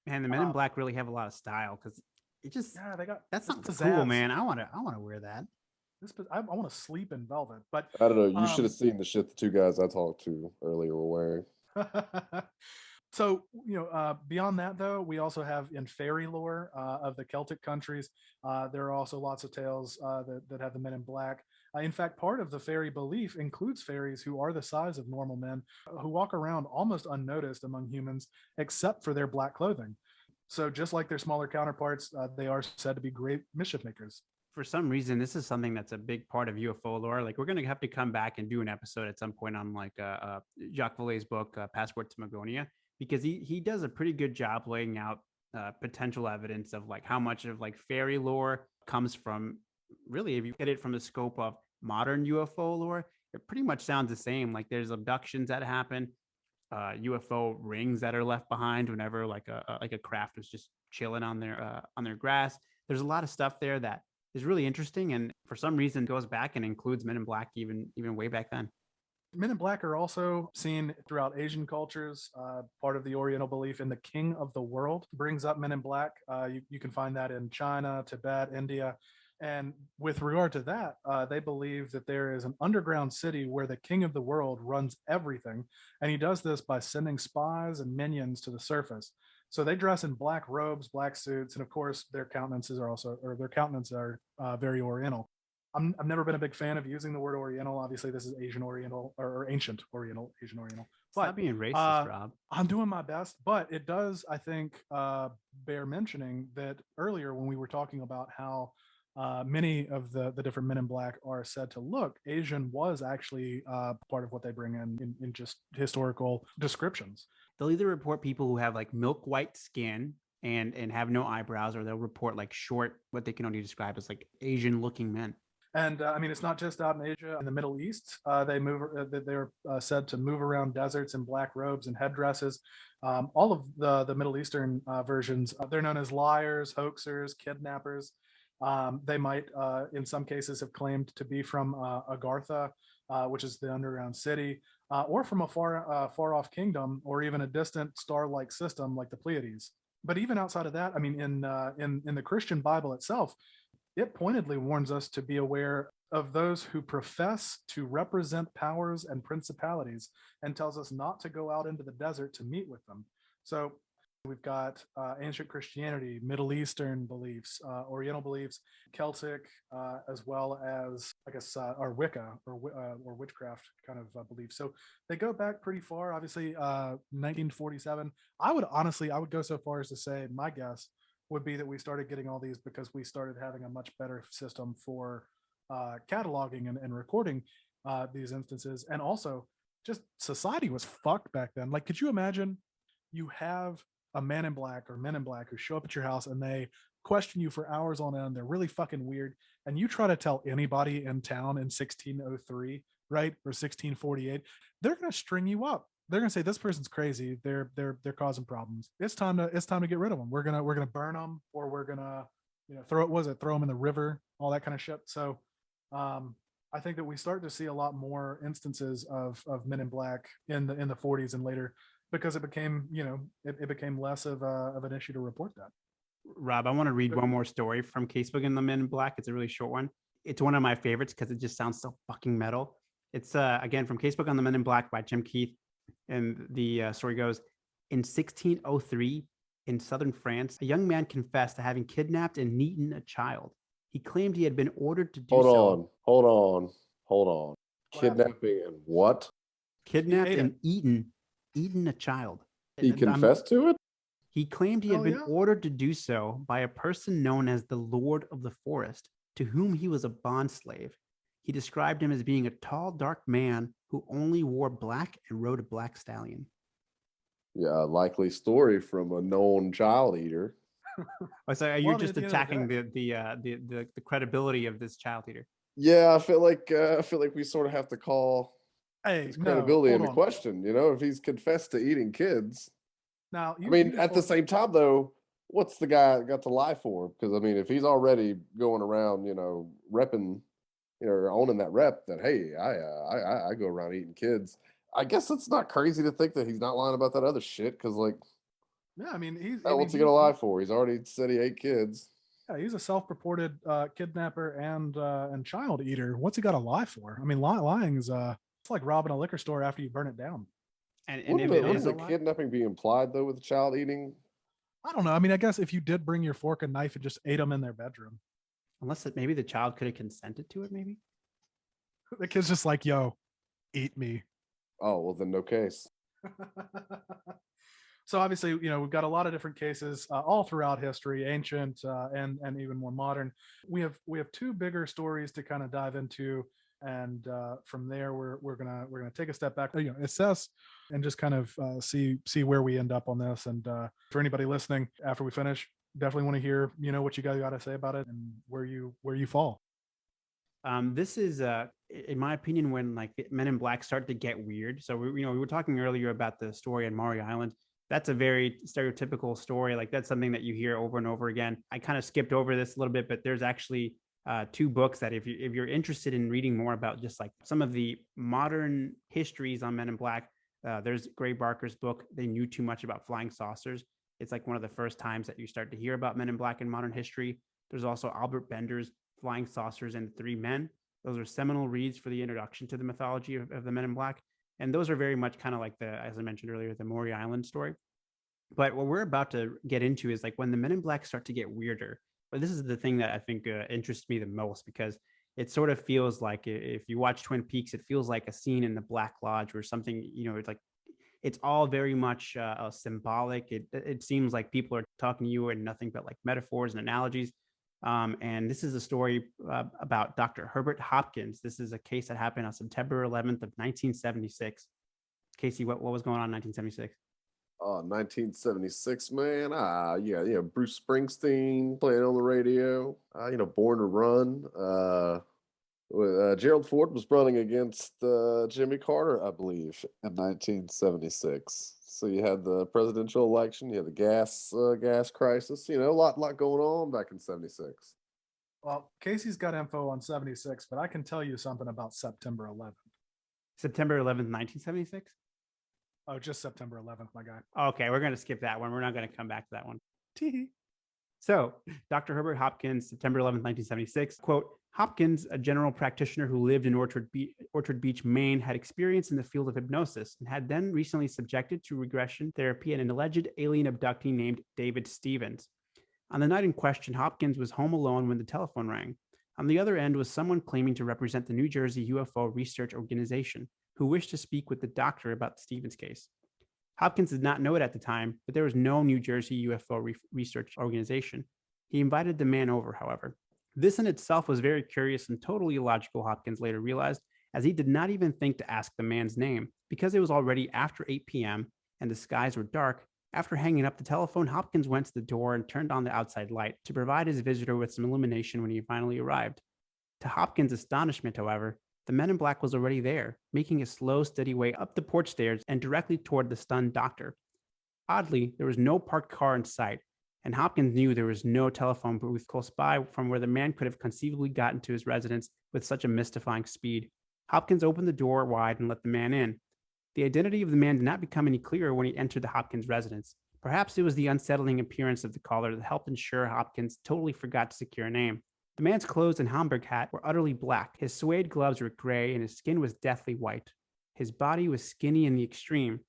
Man, the Men in Black really have a lot of style, because it just They got that's not pizzazz. cool, man. I want to wear that. I want to sleep in velvet, but I don't know. You should have seen the shit the two guys I talked to earlier were wearing. So, beyond that, though, we also have in fairy lore of the Celtic countries, there are also lots of tales that have the Men in Black. In fact, part of the fairy belief includes fairies who are the size of normal men, who walk around almost unnoticed among humans, except for their black clothing. So just like their smaller counterparts, they are said to be great mischief makers. For some reason, this is something that's a big part of UFO lore. Like, we're going to have to come back and do an episode at some point on like Jacques Vallée's book, Passport to Magonia, because he does a pretty good job laying out potential evidence of like how much of like fairy lore comes from, really, if you get it from the scope of modern UFO lore, it pretty much sounds the same. Like, there's abductions that happen, UFO rings that are left behind whenever like a craft was just chilling on their grass. There's a lot of stuff there that is really interesting, and for some reason goes back and includes Men in Black even way back then. Men in Black are also seen throughout Asian cultures. Part of the Oriental belief in the King of the World brings up Men in Black. You can find that in China, Tibet, India. And with regard to that, they believe that there is an underground city where the King of the World runs everything. And he does this by sending spies and minions to the surface. So they dress in black robes, black suits, and of course their countenances are very Oriental. I've never been a big fan of using the word Oriental. Obviously, this is Asian Oriental or ancient Oriental, Asian Oriental. Stop being racist, Rob. I'm doing my best, but it does, I think, bear mentioning that earlier when we were talking about how many of the different Men in Black are said to look Asian was actually part of what they bring in just historical descriptions. They'll either report people who have like milk white skin and have no eyebrows, or they'll report like short, what they can only describe as like Asian looking men. And it's not just out in Asia. In the Middle East, they're said to move around deserts in black robes and headdresses. All of the Middle Eastern versions, they're known as liars, hoaxers, kidnappers. They might, in some cases, have claimed to be from Agartha, which is the underground city, or from a far-off kingdom, or even a distant star-like system like the Pleiades. But even outside of that, in the Christian Bible itself, it pointedly warns us to be aware of those who profess to represent powers and principalities, and tells us not to go out into the desert to meet with them. So we've got ancient Christianity, Middle Eastern beliefs, Oriental beliefs, Celtic, as well as, I guess, our Wicca or witchcraft kind of beliefs. So they go back pretty far. Obviously, 1947. I would go so far as to say, my guess would be that we started getting all these because we started having a much better system for cataloging and recording these instances. And also, just society was fucked back then. Like, could you imagine you have a man in black or men in black who show up at your house and they question you for hours on end. They're really fucking weird. And you try to tell anybody in town in 1603, right? Or 1648, they're going to string you up. They're going to say, this person's crazy. They're causing problems. It's time to get rid of them. We're going to burn them, or we're going to, throw them in the river, all that kind of shit. So, I think that we start to see a lot more instances of men in black in the 40s and later, because it became, it became less of an issue to report that. Rob, I want to read one more story from Casebook and the Men in Black. It's a really short one. It's one of my favorites because it just sounds so fucking metal. It's again from Casebook on the Men in Black by Jim Keith, and the story goes: in 1603, in southern France, a young man confessed to having kidnapped and eaten a child. He claimed he had been ordered to do Hold on. Kidnapping and what? Kidnapped and eaten a child. He confessed to it? He claimed he had been ordered to do so by a person known as the Lord of the Forest, to whom he was a bondslave. He described him as being a tall, dark man who only wore black and rode a black stallion. Yeah, a likely story from a known child eater. Oh, so you're just attacking the credibility of this child eater. Yeah, I feel like we sort of have to call his credibility into question. If he's confessed to eating kids. Now, at the same time, though, what's the guy got to lie for? Because if he's already going around, repping, owning that rep that, hey, I go around eating kids. I guess it's not crazy to think that he's not lying about that other shit. Because what's he gonna lie for? He's already said he ate kids. Yeah, he's a self-purported kidnapper and child eater. What's he got to lie for? Lying is it's like robbing a liquor store after you burn it down. And if it is a kidnapping be implied though with the child eating? I don't know. I guess if you did bring your fork and knife and just ate them in their bedroom, unless maybe the child could have consented to it, maybe the kid's just like, "Yo, eat me." Oh well, then no case. So obviously, we've got a lot of different cases all throughout history, ancient and even more modern. We have two bigger stories to kind of dive into, and from there we're gonna take a step back, assess and just kind of see where we end up on this. And for anybody listening, after we finish, definitely want to hear what you guys got to say about it and where you fall. This is in my opinion when like Men in Black start to get weird. So we were talking earlier about the story on Maury Island. That's a very stereotypical story. Like that's something that you hear over and over again. I kind of skipped over this a little bit, but there's actually two books that if you're interested in reading more about just like some of the modern histories on Men in Black, there's Gray Barker's book, They Knew Too Much About Flying Saucers. It's like one of the first times that you start to hear about Men in Black in modern history. There's also Albert Bender's Flying Saucers and Three Men. Those are seminal reads for the introduction to the mythology of the Men in Black. And those are very much kind of like as I mentioned earlier, the Maury Island story. But what we're about to get into is like when the Men in Black start to get weirder. But this is the thing that I think interests me the most, because it sort of feels like if you watch Twin Peaks, it feels like a scene in the Black Lodge or something. It's like it's all very much symbolic. It seems like people are talking to you and nothing but like metaphors and analogies. And this is a story about Dr. Herbert Hopkins. This is a case that happened on September 11th of 1976. Casey, what was going on in 1976? 1976, man. Yeah, Bruce Springsteen playing on the radio. Born to Run. Gerald Ford was running against Jimmy Carter, I believe, in 1976. So you had the presidential election, you had the gas crisis. A lot going on back in 76. Well, Casey's got info on 76, but I can tell you something about September 11th. September 11th, 1976? Oh, just September 11th, my guy. Okay, we're going to skip that one. We're not going to come back to that one. So, Dr. Herbert Hopkins, September 11th, 1976, quote, Hopkins, a general practitioner who lived in Orchard Beach, Maine, had experience in the field of hypnosis and had then recently subjected to regression therapy an alleged alien abductee named David Stevens. On the night in question, Hopkins was home alone when the telephone rang. On the other end was someone claiming to represent the New Jersey UFO Research Organization, who wished to speak with the doctor about the Stevens case. Hopkins did not know it at the time, but there was no New Jersey UFO Research Organization. He invited the man over, however. This in itself was very curious and totally illogical, Hopkins later realized, as he did not even think to ask the man's name. Because it was already after 8 p.m. and the skies were dark, after hanging up the telephone, Hopkins went to the door and turned on the outside light to provide his visitor with some illumination when he finally arrived. To Hopkins' astonishment, however, the man in black was already there, making a slow, steady way up the porch stairs and directly toward the stunned doctor. Oddly, there was no parked car in sight, and Hopkins knew there was no telephone booth close by from where the man could have conceivably gotten to his residence with such a mystifying speed. Hopkins opened the door wide and let the man in. The identity of the man did not become any clearer when he entered the Hopkins residence. Perhaps it was the unsettling appearance of the caller that helped ensure Hopkins totally forgot to secure a name. The man's clothes and Homburg hat were utterly black. His suede gloves were gray, and his skin was deathly white. His body was skinny in the extreme,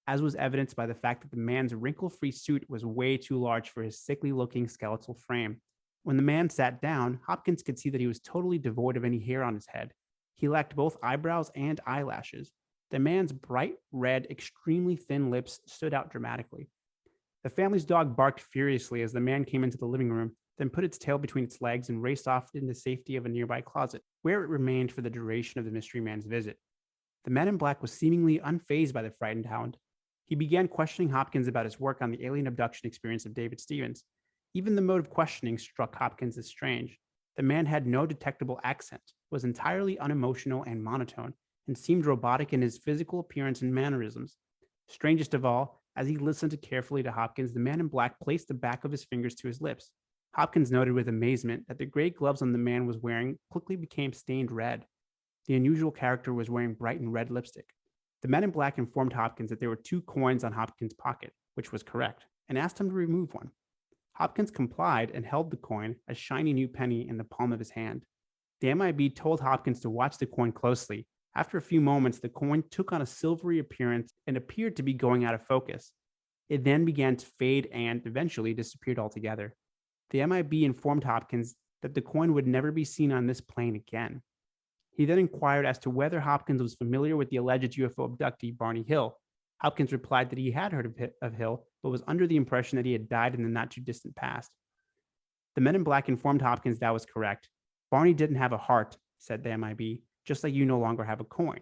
as was evidenced by the fact that the man's wrinkle-free suit was way too large for his sickly-looking skeletal frame. When the man sat down, Hopkins could see that he was totally devoid of any hair on his head. He lacked both eyebrows and eyelashes. The man's bright red, extremely thin lips stood out dramatically. The family's dog barked furiously as the man came into the living room, then put its tail between its legs and raced off in the safety of a nearby closet, where it remained for the duration of the mystery man's visit. The man in black was seemingly unfazed by the frightened hound. He began questioning Hopkins about his work on the alien abduction experience of David Stevens. Even the mode of questioning struck Hopkins as strange. The man had no detectable accent, was entirely unemotional and monotone, and seemed robotic in his physical appearance and mannerisms. Strangest of all, as he listened carefully to Hopkins, the man in black placed the back of his fingers to his lips. Hopkins noted with amazement that the gray gloves on the man was wearing quickly became stained red. The unusual character was wearing bright and red lipstick. The man in black informed Hopkins that there were 2 coins on Hopkins' pocket, which was correct, and asked him to remove one. Hopkins complied and held the coin, a shiny new penny, in the palm of his hand. The MIB told Hopkins to watch the coin closely. After a few moments, the coin took on a silvery appearance and appeared to be going out of focus. It then began to fade and eventually disappeared altogether. The MIB informed Hopkins that the coin would never be seen on this plane again. He then inquired as to whether Hopkins was familiar with the alleged UFO abductee, Barney Hill. Hopkins replied that he had heard of Hill, but was under the impression that he had died in the not-too-distant past. The men in black informed Hopkins that was correct. Barney didn't have a heart, said the MIB, just like you no longer have a coin.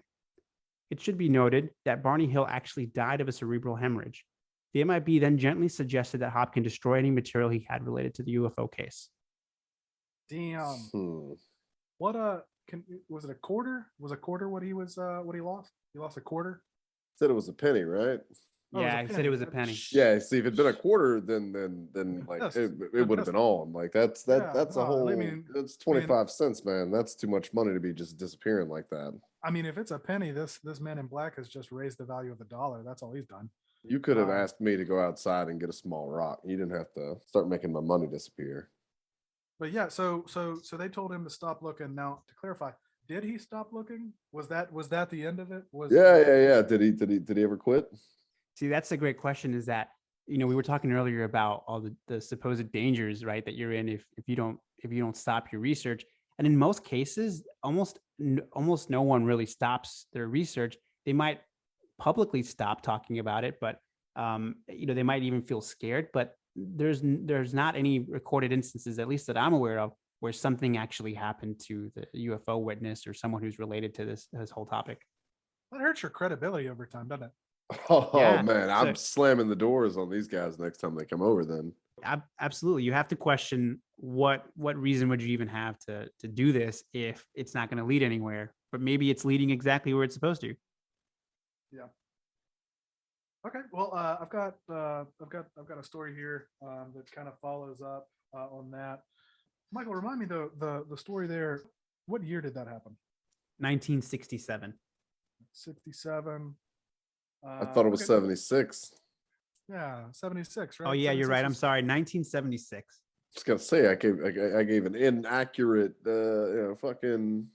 It should be noted that Barney Hill actually died of a cerebral hemorrhage. The MIB then gently suggested that Hopkins destroy any material he had related to the UFO case. Damn. What was it a quarter? Was a quarter what he lost? He lost a quarter? Said it was a penny, right? Yeah, he said it was a penny. Yeah, see, if it'd been a quarter, then like Yes. it would have been on. Like that's a whole. That's 25 cents, man. That's too much money to be just disappearing like that. I mean, if it's a penny, this man in black has just raised the value of the dollar. That's all he's done. You could have asked me to go outside and get a small rock. You didn't have to start making my money disappear. But yeah, so they told him to stop looking. Now, to clarify, did he stop looking? Was that the end of it? Yeah. Did he ever quit? See, that's a great question. Is that, we were talking earlier about all the supposed dangers, right, that you're in if you don't stop your research. And in most cases, almost no one really stops their research. They might publicly stop talking about it, but they might even feel scared. But there's not any recorded instances, at least that I'm aware of, where something actually happened to the UFO witness or someone who's related to this whole topic. That hurts your credibility over time, doesn't it? Oh yeah, man, I'm slamming the doors on these guys next time they come over. Then absolutely, you have to question what reason would you even have to do this if it's not going to lead anywhere, but maybe it's leading exactly where it's supposed to. Yeah. Okay. Well, I've got a story here that kind of follows up on that. Michael, remind me the story there. What year did that happen? 1967. 67. I thought it was 76. Yeah, 76, right? Oh yeah, you're right. I'm sorry, 1976. I was gonna say I gave an inaccurate, fucking.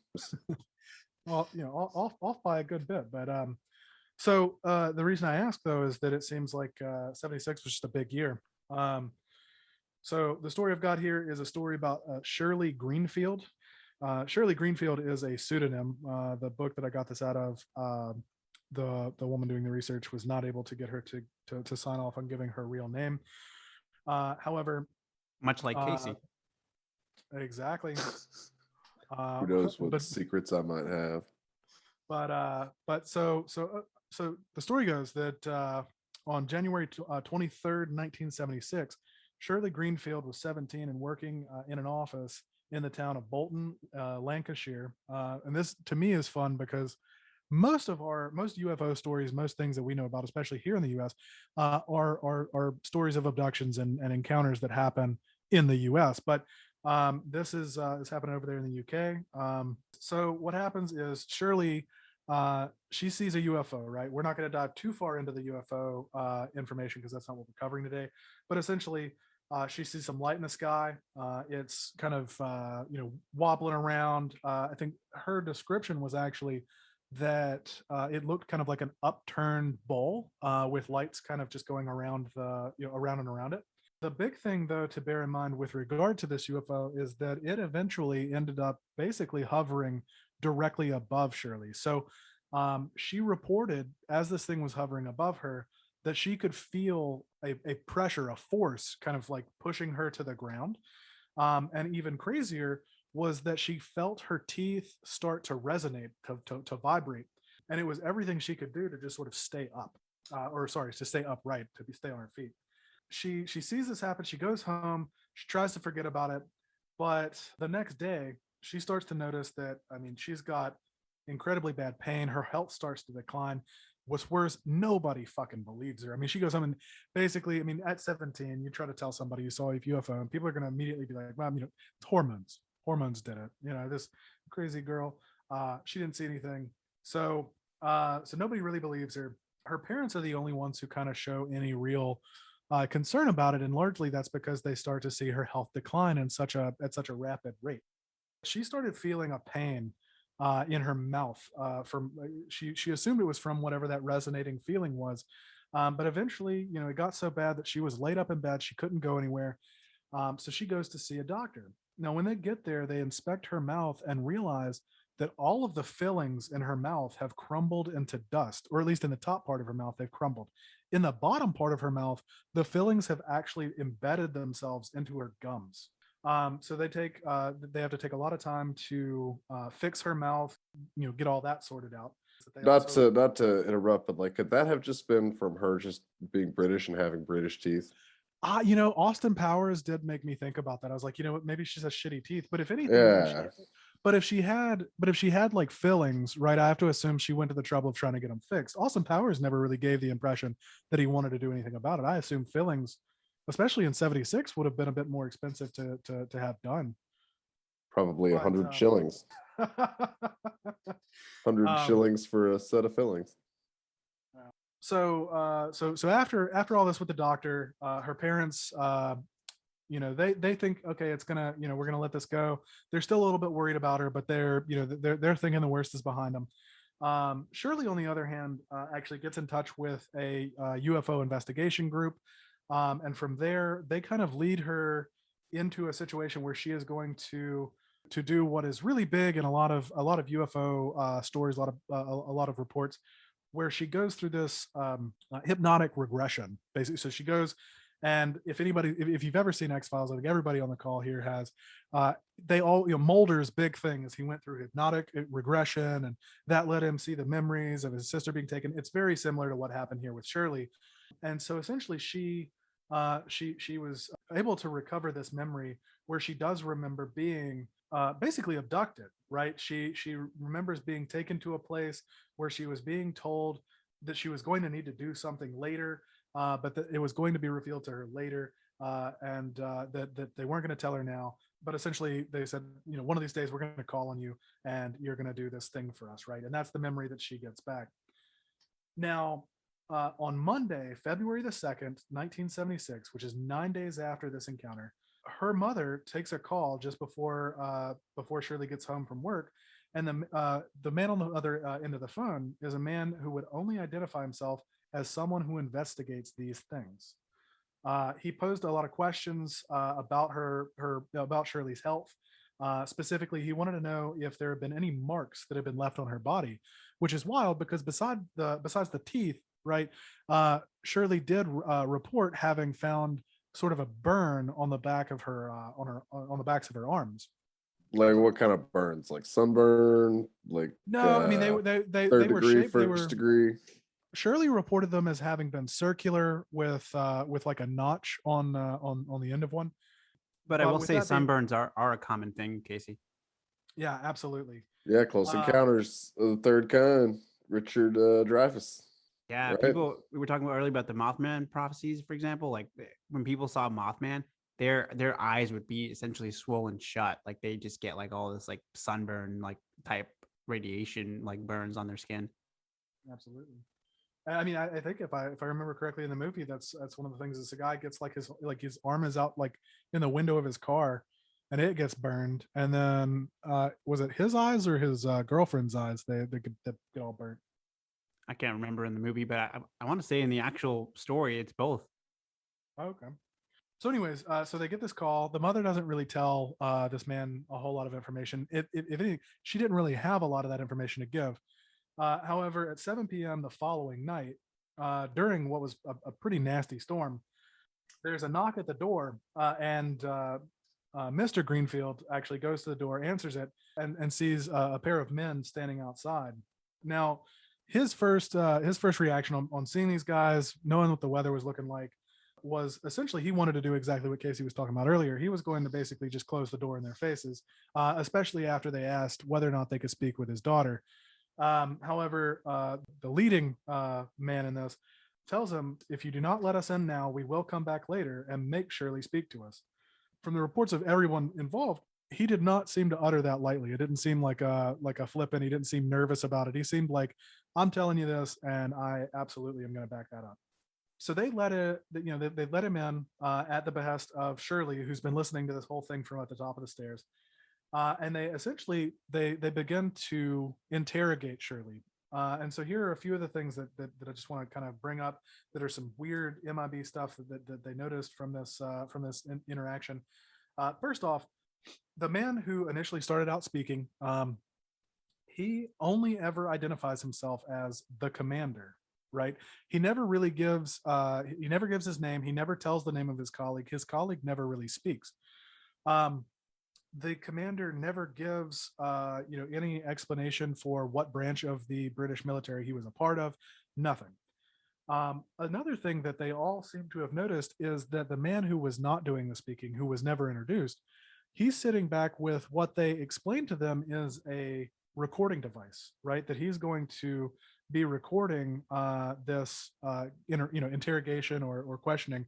Well, off by a good bit, but so the reason I asked though is that it seems like 76 was just a big year. So the story I've got here is a story about Shirley Greenfield. Shirley Greenfield is a pseudonym. The book that I got this out of, the woman doing the research was not able to get her to sign off on giving her real name. However, much like Casey. Exactly. Who knows what but secrets I might have? so the story goes that on January 23rd, 1976, Shirley Greenfield was 17 and working in an office in the town of Bolton, Lancashire. And this to me is fun because most UFO stories, most things that we know about, especially here in the U.S., are stories of abductions and encounters that happen in the U.S. But this is happening over there in the UK. So what happens is Shirley, she sees a UFO, right? We're not going to dive too far into the UFO information because that's not what we're covering today. But essentially, she sees some light in the sky. It's kind of wobbling around. I think her description was actually that it looked kind of like an upturned bowl with lights kind of just going around around and around it. The big thing, though, to bear in mind with regard to this UFO is that it eventually ended up basically hovering directly above Shirley. So she reported, as this thing was hovering above her, that she could feel a pressure, a force kind of like pushing her to the ground. And even crazier was that she felt her teeth start to resonate, to vibrate. And it was everything she could do to just sort of stay up, to stay upright, stay on her feet. She sees this happen. She goes home. She tries to forget about it. But the next day, she starts to notice that, she's got incredibly bad pain. Her health starts to decline. What's worse, nobody fucking believes her. She goes home and basically, at 17, you try to tell somebody you saw a UFO and people are going to immediately be like, well, it's hormones. Hormones did it. This crazy girl, she didn't see anything. So nobody really believes her. Her parents are the only ones who kind of show any real concern about it, and largely that's because they start to see her health decline at such a rapid rate. She started feeling a pain in her mouth. She assumed it was from whatever that resonating feeling was, but eventually, it got so bad that she was laid up in bed. She couldn't go anywhere, so she goes to see a doctor. Now, when they get there, they inspect her mouth and realize that all of the fillings in her mouth have crumbled into dust, or at least in the top part of her mouth, they've crumbled. In the bottom part of her mouth, the fillings have actually embedded themselves into her gums. So they have to take a lot of time to fix her mouth, get all that sorted out. Not to interrupt, but like, could that have just been from her just being British and having British teeth? Austin Powers did make me think about that. I was like, maybe she has shitty teeth, but if anything, yeah. But if she had like fillings, right, I have to assume she went to the trouble of trying to get them fixed. Austin Powers never really gave the impression that he wanted to do anything about it. I assume fillings, especially in 76, would have been a bit more expensive to have done. Probably 100 shillings. 100 shillings for a set of fillings. So after all this with the doctor, her parents, they think, okay, it's gonna, we're gonna let this go. They're still a little bit worried about her, but they're thinking the worst is behind them. Shirley, on the other hand, actually gets in touch with a UFO investigation group, and from there they kind of lead her into a situation where she is going to do what is really big in a lot of UFO stories, a lot of reports, where she goes through this hypnotic regression, basically. So she goes, and if you've ever seen X-Files, I think everybody on the call here has, they all, Mulder's big thing is he went through hypnotic regression, and that let him see the memories of his sister being taken. It's very similar to what happened here with Shirley. And so essentially she was able to recover this memory where she does remember being basically abducted, right? She remembers being taken to a place where she was being told that she was going to need to do something later, but that it was going to be revealed to her later, and that they weren't going to tell her now. But essentially they said, one of these days we're going to call on you and you're going to do this thing for us, right? And that's the memory that she gets back. Now, on Monday, February the 2nd, 1976, which is 9 days after this encounter, her mother takes a call just before Shirley gets home from work, and the man on the other end of the phone is a man who would only identify himself as someone who investigates these things. He posed a lot of questions about about Shirley's health. Specifically, he wanted to know if there had been any marks that had been left on her body, which is wild because besides the teeth, right? Shirley did report having found sort of a burn on the back of her on the backs of her arms. Like what kind of burns? Like sunburn? Like No, I mean they third were degree, shaped. They first were degree. Shirley reported them as having been circular with like a notch on the end of one. But I will with say that being- sunburns are a common thing, Casey. Yeah, absolutely. Yeah, Close Encounters of the Third Kind. Richard Dreyfuss. Yeah, Right. people, we were talking about earlier about the Mothman prophecies, for example. Like when people saw Mothman, their eyes would be essentially swollen shut. Like they just get like all this like sunburn like type radiation like burns on their skin. Absolutely. I mean, I think if I remember correctly in the movie, that's one of the things is the guy gets like his arm is out like in the window of his car, and it gets burned. And then was it his eyes or his girlfriend's eyes? They get all burnt. I can't remember in the movie, but I want to say in the actual story, it's both. Okay. So, anyways, so they get this call. The mother doesn't really tell this man a whole lot of information. If anything, she didn't really have a lot of that information to give. However, at 7 p.m. the following night, during what was a pretty nasty storm, there's a knock at the door, and Mr. Greenfield actually goes to the door, answers it, and sees a pair of men standing outside. Now, his first reaction on seeing these guys, knowing what the weather was looking like, was essentially he wanted to do exactly what Casey was talking about earlier. He was going to basically just close the door in their faces, especially after they asked whether or not they could speak with his daughter. However, the leading man in this tells him, if you do not let us in now, we will come back later and make Shirley speak to us. From the reports of everyone involved, he did not seem to utter that lightly. It didn't seem like a flippant. He didn't seem nervous about it. He seemed like, I'm telling you this, and I absolutely am going to back that up. So they let him in at the behest of Shirley, who's been listening to this whole thing from at the top of the stairs. And they essentially they begin to interrogate Shirley. And so here are a few of the things that I just want to kind of bring up that are some weird MIB stuff that they noticed from this interaction. First off, the man who initially started out speaking, he only ever identifies himself as the commander. Right? He never really gives his name. He never tells the name of his colleague. His colleague never really speaks. The commander never gives any explanation for what branch of the British military he was a part of. Nothing. Another thing that they all seem to have noticed is that the man who was not doing the speaking, who was never introduced, he's sitting back with what they explained to them is a recording device, right? That he's going to be recording this interrogation or questioning.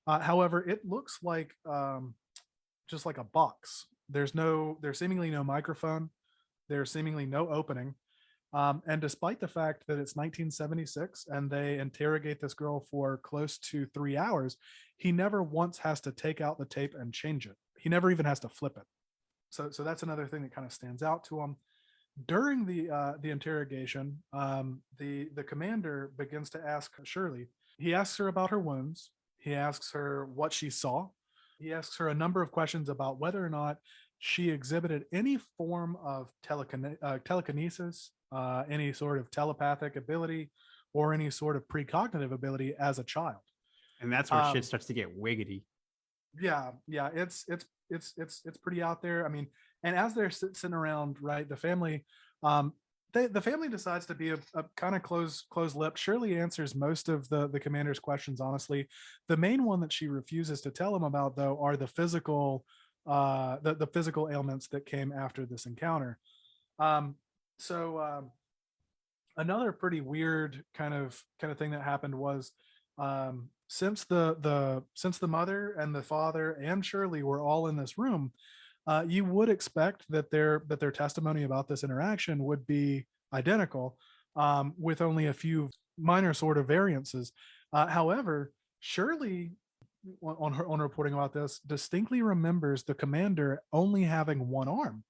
However, it looks like just like a box. There's seemingly no microphone. There's seemingly no opening. And despite the fact that it's 1976 and they interrogate this girl for close to 3 hours, he never once has to take out the tape and change it. He never even has to flip it. So that's another thing that kind of stands out to him. During the interrogation, the commander begins to ask Shirley. He asks her about her wounds. He asks her what she saw. He asks her a number of questions about whether or not she exhibited any form of telekinesis, any sort of telepathic ability, or any sort of precognitive ability as a child. And that's where shit starts to get wiggity. Yeah, it's pretty out there. I mean, and as they're sitting around, right, the family, the family decides to be a kind of closed-lipped. Shirley answers most of the commander's questions honestly. The main one that she refuses to tell him about, though, are the physical ailments that came after this encounter. Another pretty weird kind of thing that happened was, since the mother and the father and Shirley were all in this room, you would expect that their testimony about this interaction would be identical, with only a few minor sort of variances. However, Shirley, on reporting about this, distinctly remembers the commander only having one arm,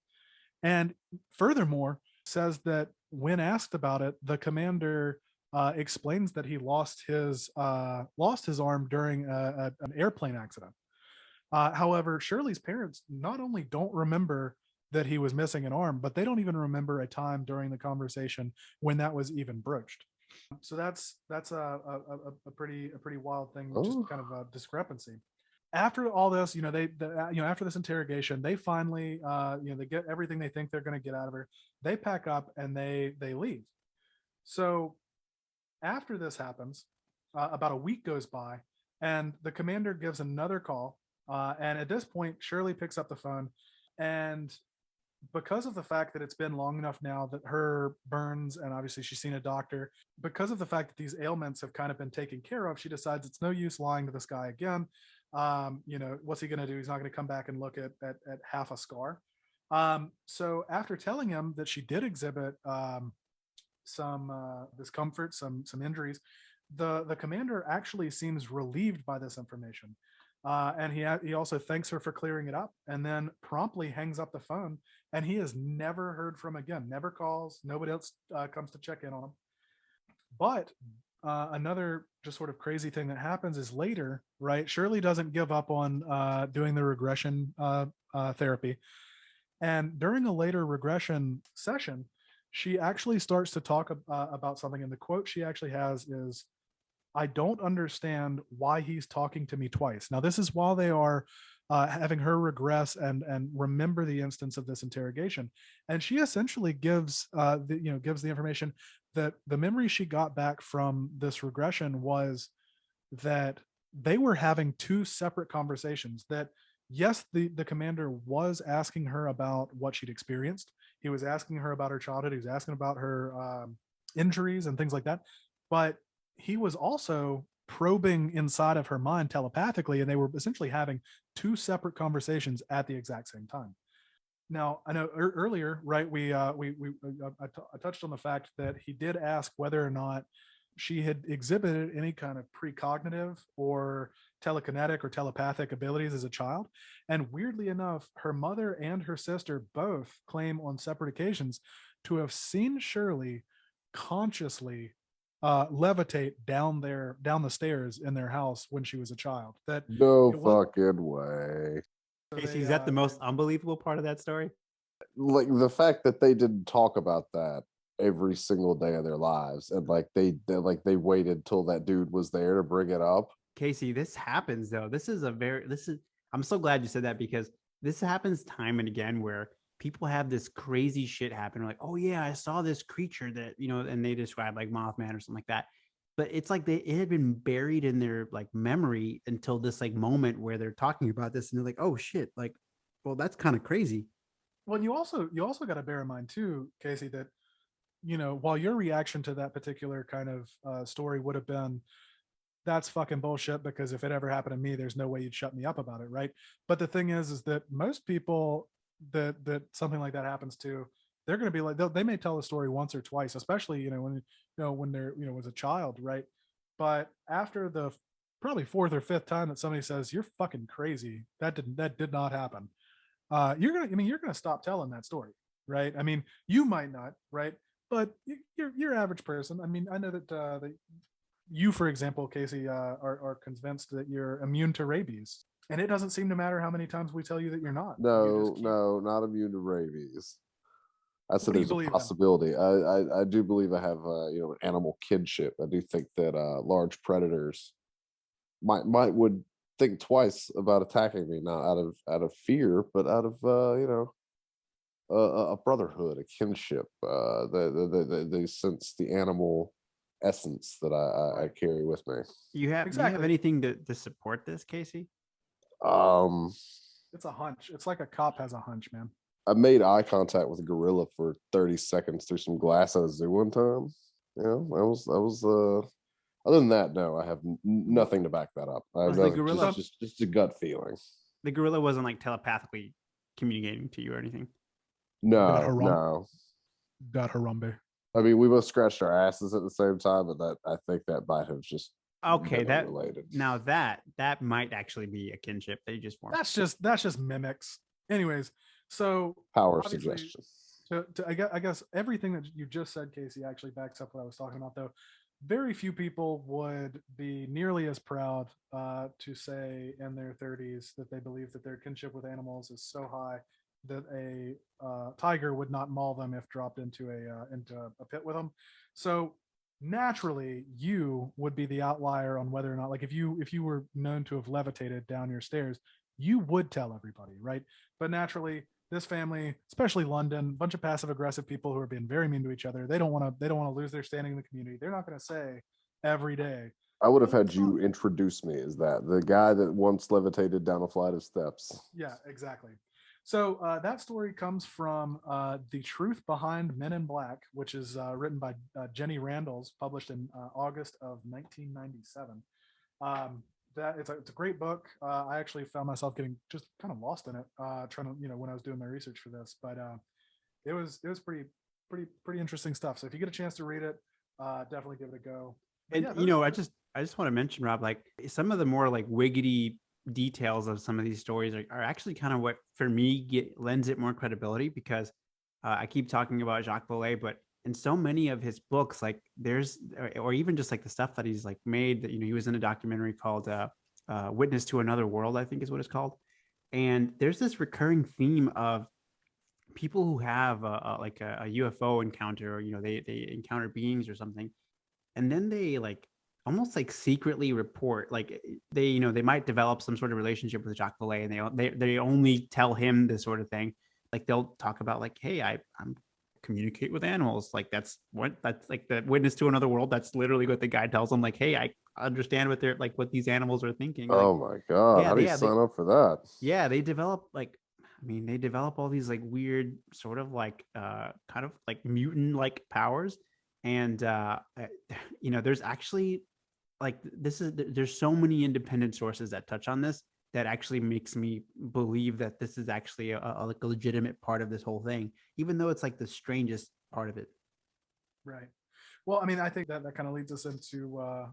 and furthermore says that when asked about it, the commander explains that he lost his arm during an airplane accident. However, Shirley's parents not only don't remember that he was missing an arm, but they don't even remember a time during the conversation when that was even broached. So that's a pretty wild thing, just kind of a discrepancy. after all this, after this interrogation, they finally, they get everything they think they're going to get out of her. They pack up and they leave. So after this happens, about a week goes by, and the commander gives another call. And at this point, Shirley picks up the phone, and because of the fact that it's been long enough now that her burns, and obviously she's seen a doctor, because of the fact that these ailments have kind of been taken care of, she decides it's no use lying to this guy again. What's he going to do? He's not going to come back and look at half a scar. So after telling him that she did exhibit some discomfort, some injuries, the commander actually seems relieved by this information. And he also thanks her for clearing it up, and then promptly hangs up the phone, and he is never heard from again. Never calls. Nobody else comes to check in on him. But another just sort of crazy thing that happens is later, right? Shirley doesn't give up on doing the regression therapy. And during a later regression session, she actually starts to talk about something. And the quote she actually has is, "I don't understand why he's talking to me twice." Now, this is while they are having her regress and remember the instance of this interrogation. And she essentially gives gives the information that the memory she got back from this regression was that they were having two separate conversations. That yes, the commander was asking her about what she'd experienced. He was asking her about her childhood. He was asking about her injuries and things like that. But he was also probing inside of her mind telepathically, and they were essentially having two separate conversations at the exact same time. Now, I know earlier, right? I touched on the fact that he did ask whether or not she had exhibited any kind of precognitive or telekinetic or telepathic abilities as a child. And weirdly enough, her mother and her sister both claim on separate occasions to have seen Shirley consciously levitate down the stairs in their house when she was a child. That No fucking way. Casey, is that the most unbelievable part of that story? Like the fact that they didn't talk about that every single day of their lives, and they waited till that dude was there to bring it up. Casey, this happens though. I'm so glad you said that, because this happens time and again where people have this crazy shit happen. Like, oh yeah, I saw this creature that, and they describe like Mothman or something like that. But it's like it had been buried in their like memory until this like moment where they're talking about this and they're like, oh shit, like, well, that's kind of crazy. Well, you also got to bear in mind too, Casey, that while your reaction to that particular kind of story would have been, that's fucking bullshit, because if it ever happened to me, there's no way you'd shut me up about it, right? But the thing is that most people that something like that happens to, they're going to be like, they may tell the story once or twice, especially when they're as a child, right? But after the probably fourth or fifth time that somebody says you're fucking crazy, that did not happen, you're gonna stop telling that story, right? I mean, you might not, right? But your average person. I mean, I know that you, for example, Casey, are convinced that you're immune to rabies, and it doesn't seem to matter how many times we tell you that you're not. No, not immune to rabies. I said there's a possibility. I do believe I have an animal kinship. I do think that large predators would think twice about attacking me, not out of fear, but out of a brotherhood, a kinship. They sense the animal essence that I carry with me. Do you have anything to support this, Casey? It's a hunch. It's like a cop has a hunch, man. I made eye contact with a gorilla for 30 seconds through some glass at a zoo one time. That was other than that, no, I have nothing to back that up. Just a gut feeling. The gorilla wasn't like telepathically communicating to you or anything. No. Got Harambe. I mean, we both scratched our asses at the same time, but I think that might have just related. Now that might actually be a kinship that you just formed. That's just mimics. Anyways, so power suggestion. I guess everything that you just said, Casey, actually backs up what I was talking about, though. Very few people would be nearly as proud to say in their 30s that they believe that their kinship with animals is so high that a tiger would not maul them if dropped into a pit with them. So naturally you would be the outlier on whether or not, like, if you were known to have levitated down your stairs, you would tell everybody, right? But naturally, this family, especially London, a bunch of passive aggressive people who are being very mean to each other. They don't want to lose their standing in the community. They're not going to say every day. I would have had you introduce me as that, the guy that once levitated down a flight of steps. Yeah, exactly. So that story comes from The Truth Behind Men in Black, which is written by Jenny Randalls, published in August of 1997. It's a great book. I actually found myself getting just kind of lost in it, trying to, when I was doing my research for this. But it was pretty interesting stuff. So if you get a chance to read it, definitely give it a go. But And I just want to mention, Rob, like some of the more like wiggity details of some of these stories are actually kind of what for me lends it more credibility, because I keep talking about Jacques Vallée, but in so many of his books, like there's, or even just like the stuff that he's like made, that he was in a documentary called Witness to Another World, I think is what it's called, and there's this recurring theme of people who have like a UFO encounter, or they encounter beings or something, and then they like almost like secretly report, like they might develop some sort of relationship with Jacques Vallée, and they only tell him this sort of thing. Like they'll talk about like, hey, I'm communicate with animals. Like that's like the Witness to Another World. That's literally what the guy tells them. Like, hey, I understand what they're like, what these animals are thinking. Like, Oh my God. How do you sign up for that? Yeah, they develop like, they develop all these like weird sort of like kind of like mutant like powers. And there's actually like there's so many independent sources that touch on this that actually makes me believe that this is actually a like a legitimate part of this whole thing, even though it's like the strangest part of it. Right. Well, I think that kind of leads us into our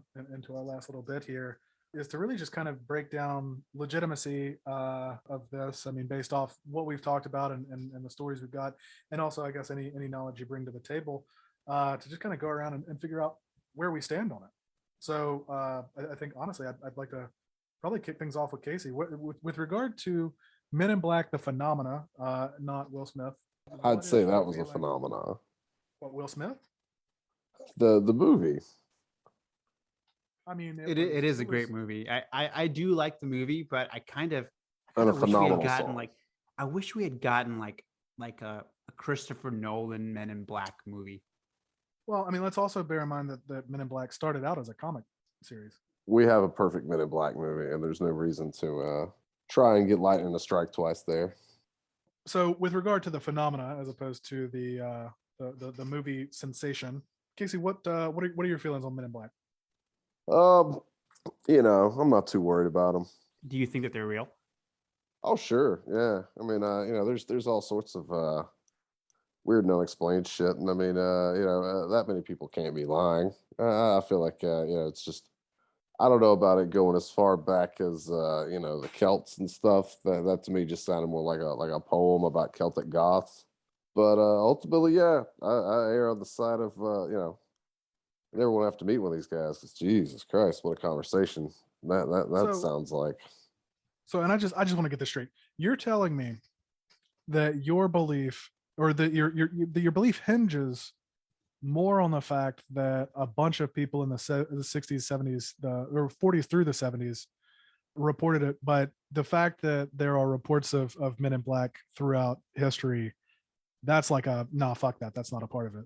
last little bit here, is to really just kind of break down legitimacy of this. Based off what we've talked about and the stories we've got, and also I guess any knowledge you bring to the table, to just kind of go around and figure out where we stand on it. So I think honestly, I'd like to probably kick things off with Casey with regard to Men in Black, the phenomena, not Will Smith. I'd say that was a phenomena. What, Will Smith? The movie. It is a great movie. I do like the movie, but I kind of I wish we had gotten like a Christopher Nolan Men in Black movie. Well, let's also bear in mind that Men in Black started out as a comic series. We have a perfect Men in Black movie, and there's no reason to try and get lightning to strike twice there. So, with regard to the phenomena, as opposed to the movie sensation, Casey, what are your feelings on Men in Black? I'm not too worried about them. Do you think that they're real? Oh, sure, yeah. There's all sorts of weird and unexplained shit, and that many people can't be lying. I feel like it's just, I don't know about it going as far back as the Celts and stuff. That to me just sounded more like a poem about Celtic goths. But ultimately, yeah, I err on the side of I never want to have to meet one of these guys, because Jesus Christ, what a conversation that sounds like. So, and I just want to get this straight. You're telling me that your belief, or that your belief hinges more on the fact that a bunch of people in the 60s, 70s, or 40s through the 70s reported it, but the fact that there are reports of Men in Black throughout history, that's like fuck that. That's not a part of it.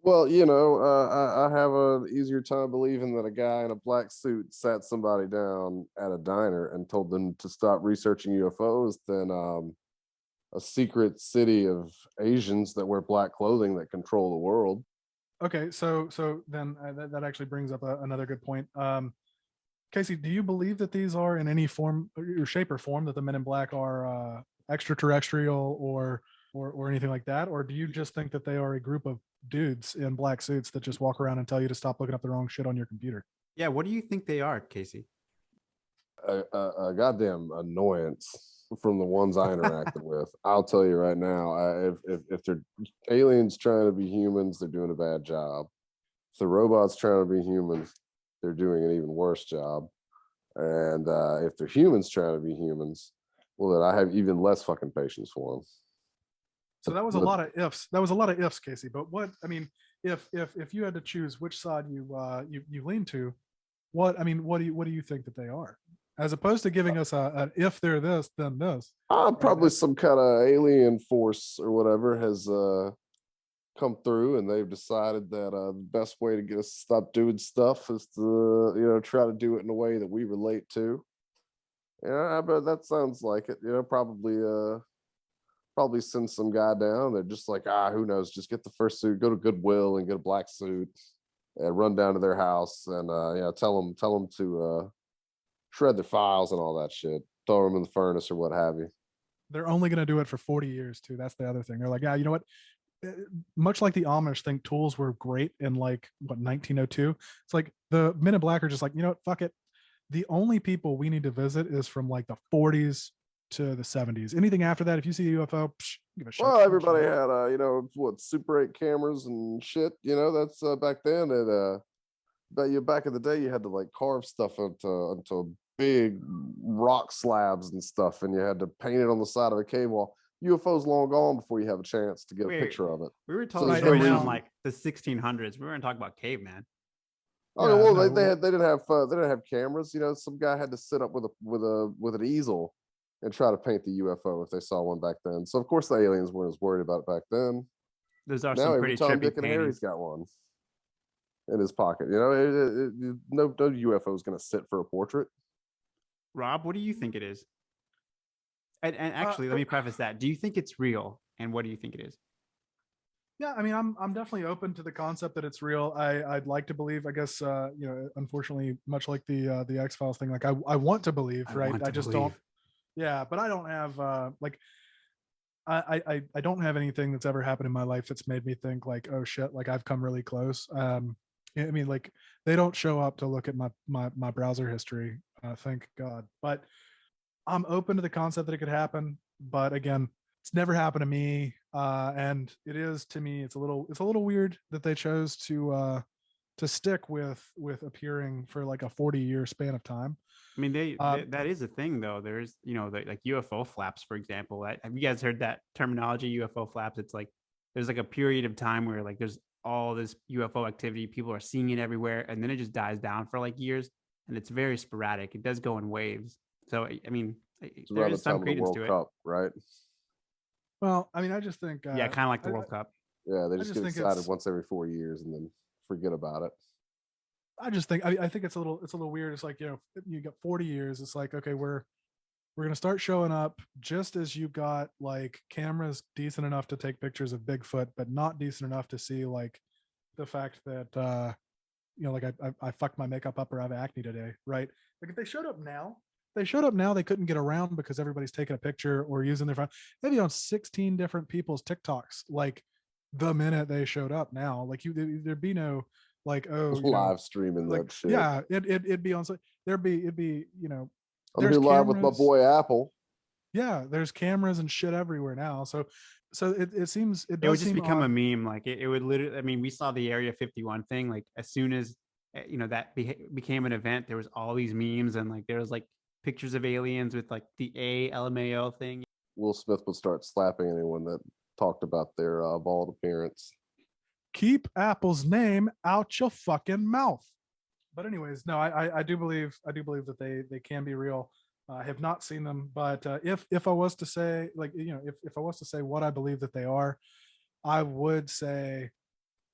Well, I have an easier time believing that a guy in a black suit sat somebody down at a diner and told them to stop researching UFOs than a secret city of Asians that wear black clothing that control the world. Okay, so then that actually brings up another good point. Casey, do you believe that these are in any form or shape or form, that the Men in Black are extraterrestrial or anything like that? Or do you just think that they are a group of dudes in black suits that just walk around and tell you to stop looking up the wrong shit on your computer? Yeah, what do you think they are, Casey? A goddamn annoyance from the ones I interacted with. I'll tell you right now, if they're aliens trying to be humans, they're doing a bad job. If the robots trying to be humans, they're doing an even worse job. And if they're humans trying to be humans, well, then I have even less fucking patience for them. So that was a lot of ifs. That was a lot of ifs, Casey. But what, if you had to choose which side you lean to, what do you think that they are, as opposed to giving us an if they're this then this. Probably some kind of alien force or whatever has come through, and they've decided that the best way to get us to stop doing stuff is to try to do it in a way that we relate to. Yeah, but that sounds like it. Probably send some guy down. They're just like, who knows? Just get the first suit, go to Goodwill and get a black suit, and run down to their house and tell them to shred their files and all that shit. Throw them in the furnace or what have you. They're only going to do it for 40 years too. That's the other thing. They're like, you know what? Much like the Amish think tools were great in 1902. It's like the Men in Black are just like, you know what? Fuck it. The only people we need to visit is from like the 40s to the 70s. Anything after that, if you see a UFO, give a shit. Well, everybody had Super 8 cameras and shit. That's back then. And back in the day, you had to like carve stuff into big rock slabs and stuff, and you had to paint it on the side of a cave wall. UFO's long gone before you have a chance to get a picture of it. We were talking stories from like the 1600s. We weren't talking about caveman. They didn't have cameras. Some guy had to sit up with an easel and try to paint the UFO if they saw one back then. So of course the aliens weren't as worried about it back then. Those are some pretty trippy Dick and Harry's got one in his pocket. No UFO is going to sit for a portrait. Rob, what do you think it is? And actually, let me preface that. Do you think it's real? And what do you think it is? Yeah, I mean, I'm definitely open to the concept that it's real. I'd like to believe. I guess unfortunately, much like the X-Files thing, like I want to believe, right? I just don't. Yeah, but I don't have I don't have anything that's ever happened in my life that's made me think like, oh shit, like I've come really close. I mean, like they don't show up to look at my browser history, thank God. But I'm open to the concept that it could happen. But again, it's never happened to me, and it is to me. It's a little weird that they chose to stick with appearing for like a 40-year span of time. I mean, that is a thing though. There's like UFO flaps, for example. Have you guys heard that terminology, UFO flaps? It's like there's like a period of time where like there's all this UFO activity, people are seeing it everywhere, and then it just dies down for like years, and it's very sporadic. It does go in waves. So I mean, there is some credence to it, Cup, right? Well, I mean, I just think kind of like the World Cup. Yeah, they just get excited once every 4 years and then forget about it. I just think I think it's a little weird. It's like, you got 40 years. It's like, okay, we're gonna start showing up just as you got like cameras decent enough to take pictures of Bigfoot, but not decent enough to see like the fact that like I fucked my makeup up or I have acne today, right? Like if they showed up now, they couldn't get around because everybody's taking a picture or using their phone. They'd be on 16 different people's TikToks like the minute they showed up now. Like there'd be no like, live streaming like, that shit. Yeah, it'd be on. It'd be I'm here live with my boy Apol. Yeah, there's cameras and shit everywhere now. So it seems it would just become a meme. Like it would literally. I mean, we saw the Area 51 thing. Like as soon as that became an event, there was all these memes and like there was like pictures of aliens with like the LMAO thing. Will Smith would start slapping anyone that talked about their bald appearance. Keep Apple's name out your fucking mouth. But anyways, no, I do believe that they can be real. I have not seen them, but if I was to say like, if I was to say what I believe that they are, I would say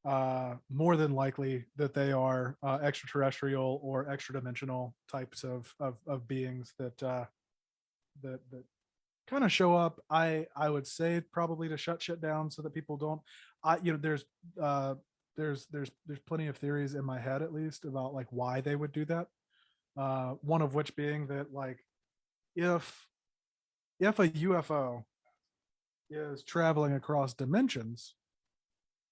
more than likely that they are extraterrestrial or extra dimensional types of beings that kind of show up. I would say probably to shut shit down so that people don't. There's plenty of theories in my head at least about like why they would do that. One of which being that like if a UFO is traveling across dimensions,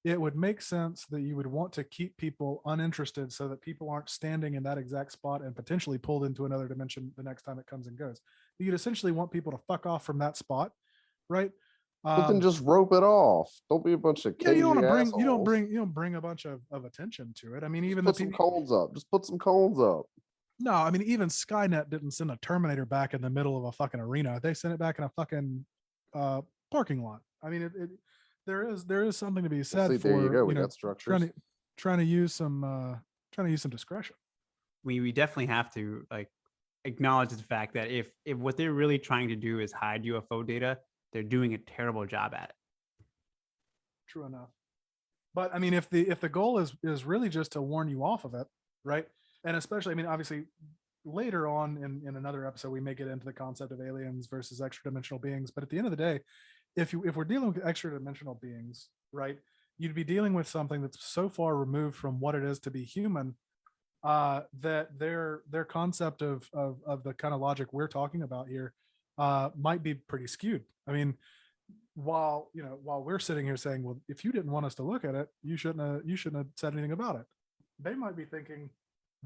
it would make sense that you would want to keep people uninterested so that people aren't standing in that exact spot and potentially pulled into another dimension the next time it comes and goes. You'd essentially want people to fuck off from that spot, right? But then just rope it off. Don't be a bunch of cagey assholes. You don't bring a bunch of attention to it. I mean, even put some cones up. Just put some cones up. No, I mean, even Skynet didn't send a Terminator back in the middle of a fucking arena. They sent it back in a fucking parking lot. I mean, there is something to be Well, said see, for there you go. We know, got structures. trying to use some discretion. We definitely have to like acknowledge the fact that if what they're really trying to do is hide UFO data, they're doing a terrible job at it. True enough. But I mean, if the goal is really just to warn you off of it, right? And especially, I mean, obviously, later on in another episode, we may get into the concept of aliens versus extra dimensional beings. But at the end of the day, if we're dealing with extra dimensional beings, right, you'd be dealing with something that's so far removed from what it is to be human, that their concept of the kind of logic we're talking about here might be pretty skewed. I mean, while we're sitting here saying, well, if you didn't want us to look at it, you shouldn't have said anything about it. They might be thinking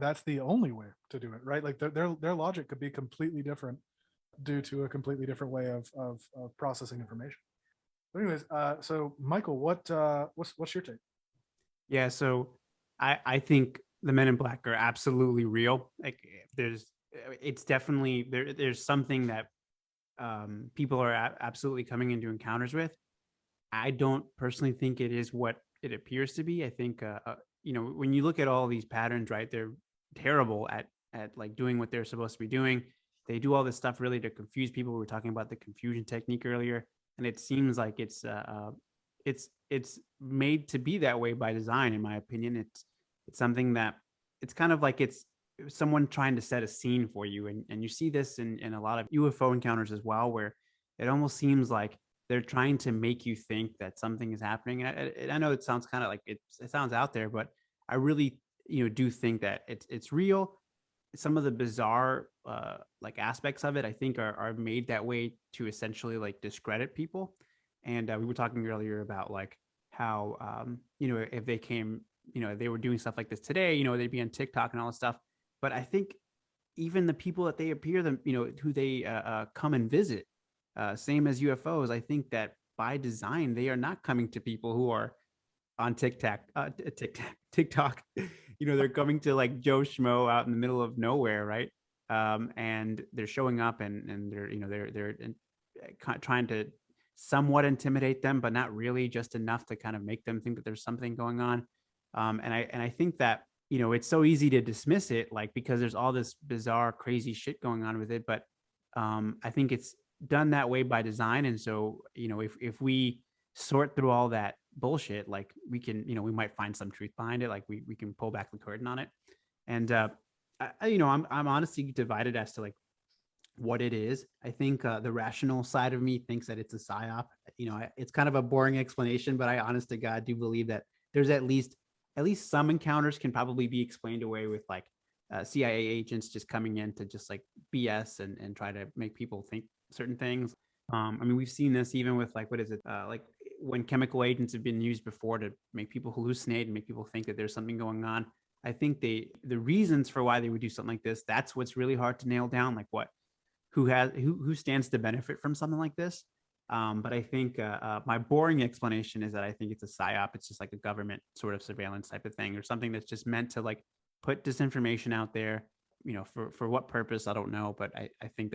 that's the only way to do it, right? Like their logic could be completely different due to a completely different way of processing information. But anyways, so Michael, what's your take? Yeah, so I think the Men in Black are absolutely real. Like it's definitely there's something that people are absolutely coming into encounters with. I don't personally think it is what it appears to be. I think when you look at all these patterns, right, they're terrible at like doing what they're supposed to be doing. They do all this stuff really to confuse people. We were talking about the confusion technique earlier, and it seems like it's made to be that way by design. In my opinion, it's something that it's kind of like it's someone trying to set a scene for you, and you see this in a lot of UFO encounters as well, where it almost seems like they're trying to make you think that something is happening. And I know it sounds kind of like it sounds out there, but I really do think that it's real. Some of the bizarre like aspects of it, I think, are made that way to essentially like discredit people. And we were talking earlier about like how if they came, they were doing stuff like this today, they'd be on TikTok and all this stuff. But I think even the people that they appear them, who they come and visit, same as UFOs, I think that by design they are not coming to people who are on TikTok. They're coming to like Joe Schmo out in the middle of nowhere, right? And they're showing up and they're trying to somewhat intimidate them, but not really, just enough to kind of make them think that there's something going on. And I think that it's so easy to dismiss it, like because there's all this bizarre, crazy shit going on with it. But I think it's done that way by design. And so if we sort through all that bullshit, like we can, we might find some truth behind it. Like we can pull back the curtain on it. And I'm honestly divided as to like what it is. I think the rational side of me thinks that it's a psyop. It's kind of a boring explanation, but I honest to God do believe that there's at least some encounters can probably be explained away with like CIA agents just coming in to just like BS and try to make people think certain things. I mean, we've seen this even with like, what is it? Like when chemical agents have been used before to make people hallucinate and make people think that there's something going on. I think the reasons for why they would do something like this, that's what's really hard to nail down. Like who stands to benefit from something like this. But I think my boring explanation is that I think it's a psyop. It's just like a government sort of surveillance type of thing, or something that's just meant to like put disinformation out there, for what purpose, I don't know. But I think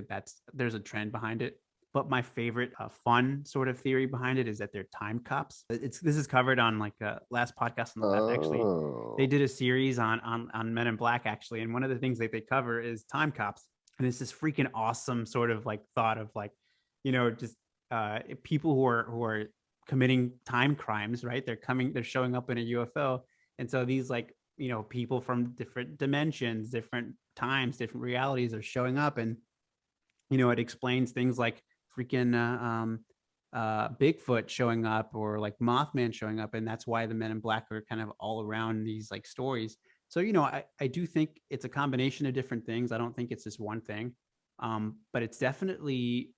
there's a trend behind it. But my favorite fun sort of theory behind it is that they're time cops. This is covered on like last podcast on the left. Actually, they did a series on Men in Black actually, and one of the things that they cover is time cops. And it's this freaking awesome sort of like thought of like, just people who are committing time crimes, right? They're showing up in a UFO. And so these like, people from different dimensions, different times, different realities are showing up. And, it explains things like freaking Bigfoot showing up, or like Mothman showing up. And that's why the Men in Black are kind of all around these like stories. So, I do think it's a combination of different things. I don't think it's just one thing. But it's definitely,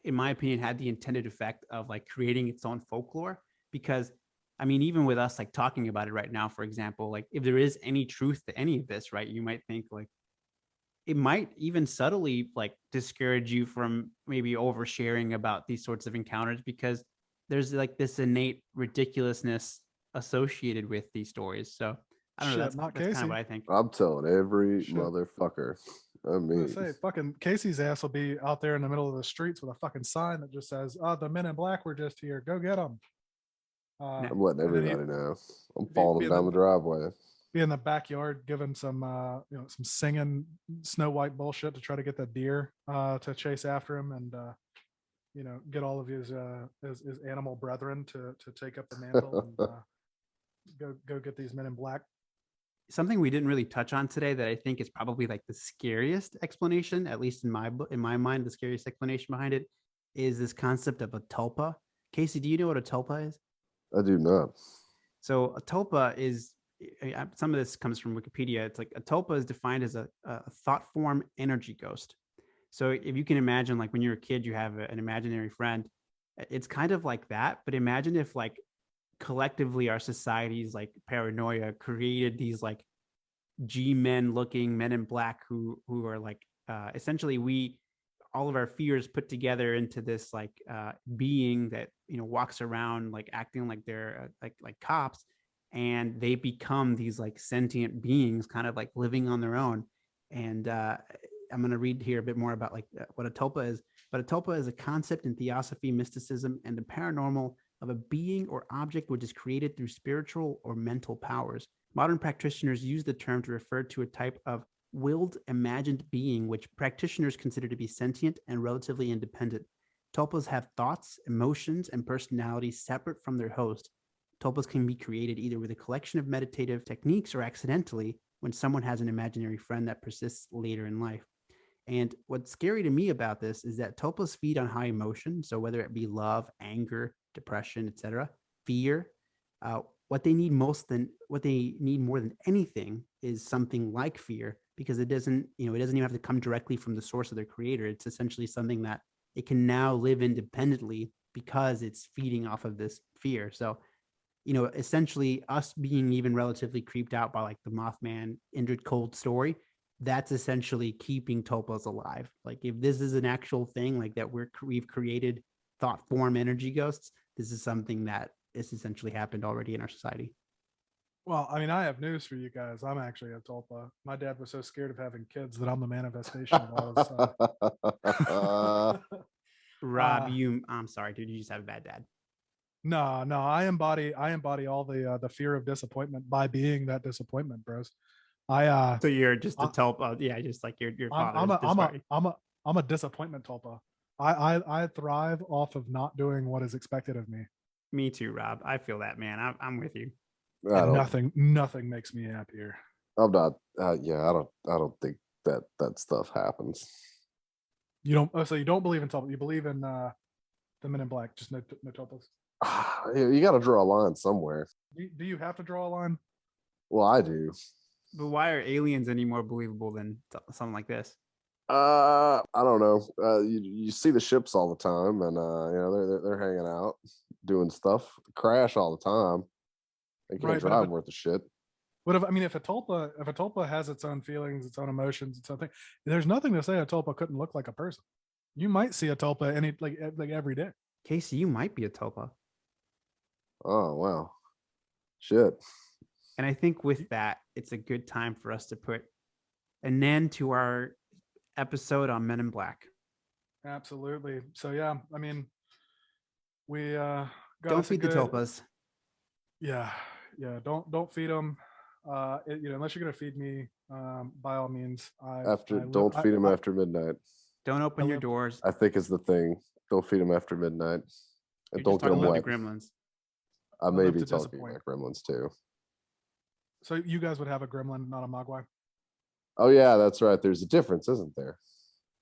in my opinion, had the intended effect of like creating its own folklore. Because I mean, even with us like talking about it right now, for example, like if there is any truth to any of this, right, you might think like it might even subtly like discourage you from maybe oversharing about these sorts of encounters, because there's like this innate ridiculousness associated with these stories. So I don't know. That's kind of what I think. I'm telling every motherfucker. I mean, say fucking Casey's ass will be out there in the middle of the streets with a fucking sign that just says, "Oh, the Men in Black were just here. Go get them." I'm letting and then everybody know. I'm be following in them down the- the driveway. be in the backyard giving some some singing Snow White bullshit to try to get the deer to chase after him, and get all of his animal brethren to take up the mantle and go get these men in black. Something we didn't really touch on today that I think is probably like the scariest explanation, at least in my mind, the scariest explanation behind it is this concept of a tulpa. Casey, do you know what a tulpa is? I do not. So a tulpa is, some of this comes from Wikipedia. It's like a tulpa is defined as a thought form energy ghost. So if you can imagine, like when you're a kid, you have an imaginary friend. It's kind of like that. But imagine if like collectively our society's like paranoia created these like G-men looking men in black who are like essentially all of our fears put together into this like being that walks around like acting like they're like cops, and they become these like sentient beings kind of like living on their own. And I'm going to read here a bit more about like what a tulpa is. But a tulpa is a concept in theosophy, mysticism, and the paranormal of a being or object which is created through spiritual or mental powers. Modern practitioners use the term to refer to a type of willed, imagined being which practitioners consider to be sentient and relatively independent. Tulpas have thoughts, emotions, and personalities separate from their host. Tulpas can be created either with a collection of meditative techniques or accidentally when someone has an imaginary friend that persists later in life. And what's scary to me about this is that tulpas feed on high emotion. So whether it be love, anger, depression, etc., fear, what they need more than anything is something like fear, because it doesn't even have to come directly from the source of their creator. It's essentially something that it can now live independently because it's feeding off of this fear. So, essentially us being even relatively creeped out by like the Mothman Indrid Cold story, that's essentially keeping tulpas alive. Like if this is an actual thing like that, we've created thought form energy ghosts, this is something that has essentially happened already in our society. Well, I mean, I have news for you guys. I'm actually a tulpa. My dad was so scared of having kids that I'm the manifestation of all his Rob, I'm sorry, dude, you just have a bad dad. No, I embody all the fear of disappointment by being that disappointment, bros. So you're just a tulpa, yeah, just like your father. I'm a disappointment tulpa. I thrive off of not doing what is expected of me. Me too, Rob. I feel that, man. I'm with you. And nothing makes me happier. I'm not. I don't think that stuff happens. You don't. Oh, so you don't believe in tulpa? You believe in the Men in Black? Just no tulpas. You got to draw a line somewhere. Do you have to draw a line? Well, I do. But why are aliens any more believable than something like this? I don't know. You see the ships all the time, and they're hanging out, doing stuff. Crash all the time. They can't drive worth of shit. What if if a tulpa has its own feelings, its own emotions, its own thing? There's nothing to say a tulpa couldn't look like a person. You might see a tulpa like every day. Casey, you might be a tulpa. Oh wow, shit. And I think with that, it's a good time for us to put an end to our episode on Men in Black. Absolutely. So yeah, I mean, we don't feed the tulpas. Yeah. Don't feed them. Unless you're gonna feed me, by all means. Don't feed them after midnight. Don't open your doors. I think is the thing. Don't feed them after midnight, and don't get them wet. The gremlins. I may be talking about gremlins too. So you guys would have a gremlin, not a mogwai? Oh yeah, that's right. There's a difference, isn't there?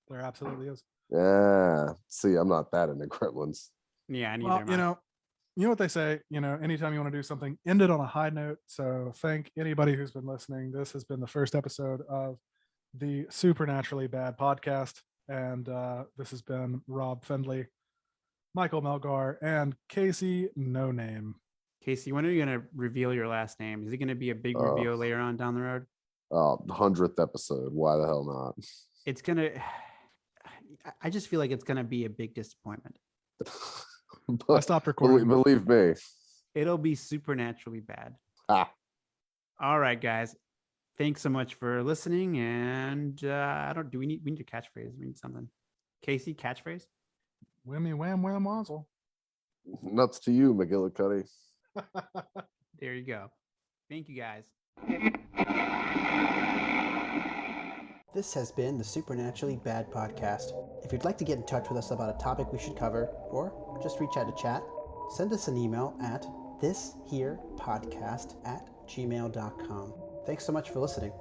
There absolutely is. Yeah. See, I'm not that into gremlins. Yeah, well, you know what they say. Anytime you want to do something, end it on a high note. So thank anybody who's been listening. This has been the first episode of the Supernaturally Bad podcast, and this has been Rob Fendley, Michael Melgar, and Casey No Name. Casey, when are you going to reveal your last name? Is it going to be a big reveal later on down the road? 100th episode. Why the hell not? It's going to... I just feel like it's going to be a big disappointment. I stopped recording. Believe me. It'll be supernaturally bad. All right, guys. Thanks so much for listening. And we need a catchphrase. We need something. Casey, catchphrase? Whammy, wham, wham, wazzle. Nuts to you, McGillicuddy. There you go. Thank you, guys. This has been the Supernaturally Bad Podcast. If you'd like to get in touch with us about a topic we should cover, or just reach out to chat, send us an email at thisherepodcast@gmail.com. Thanks so much for listening.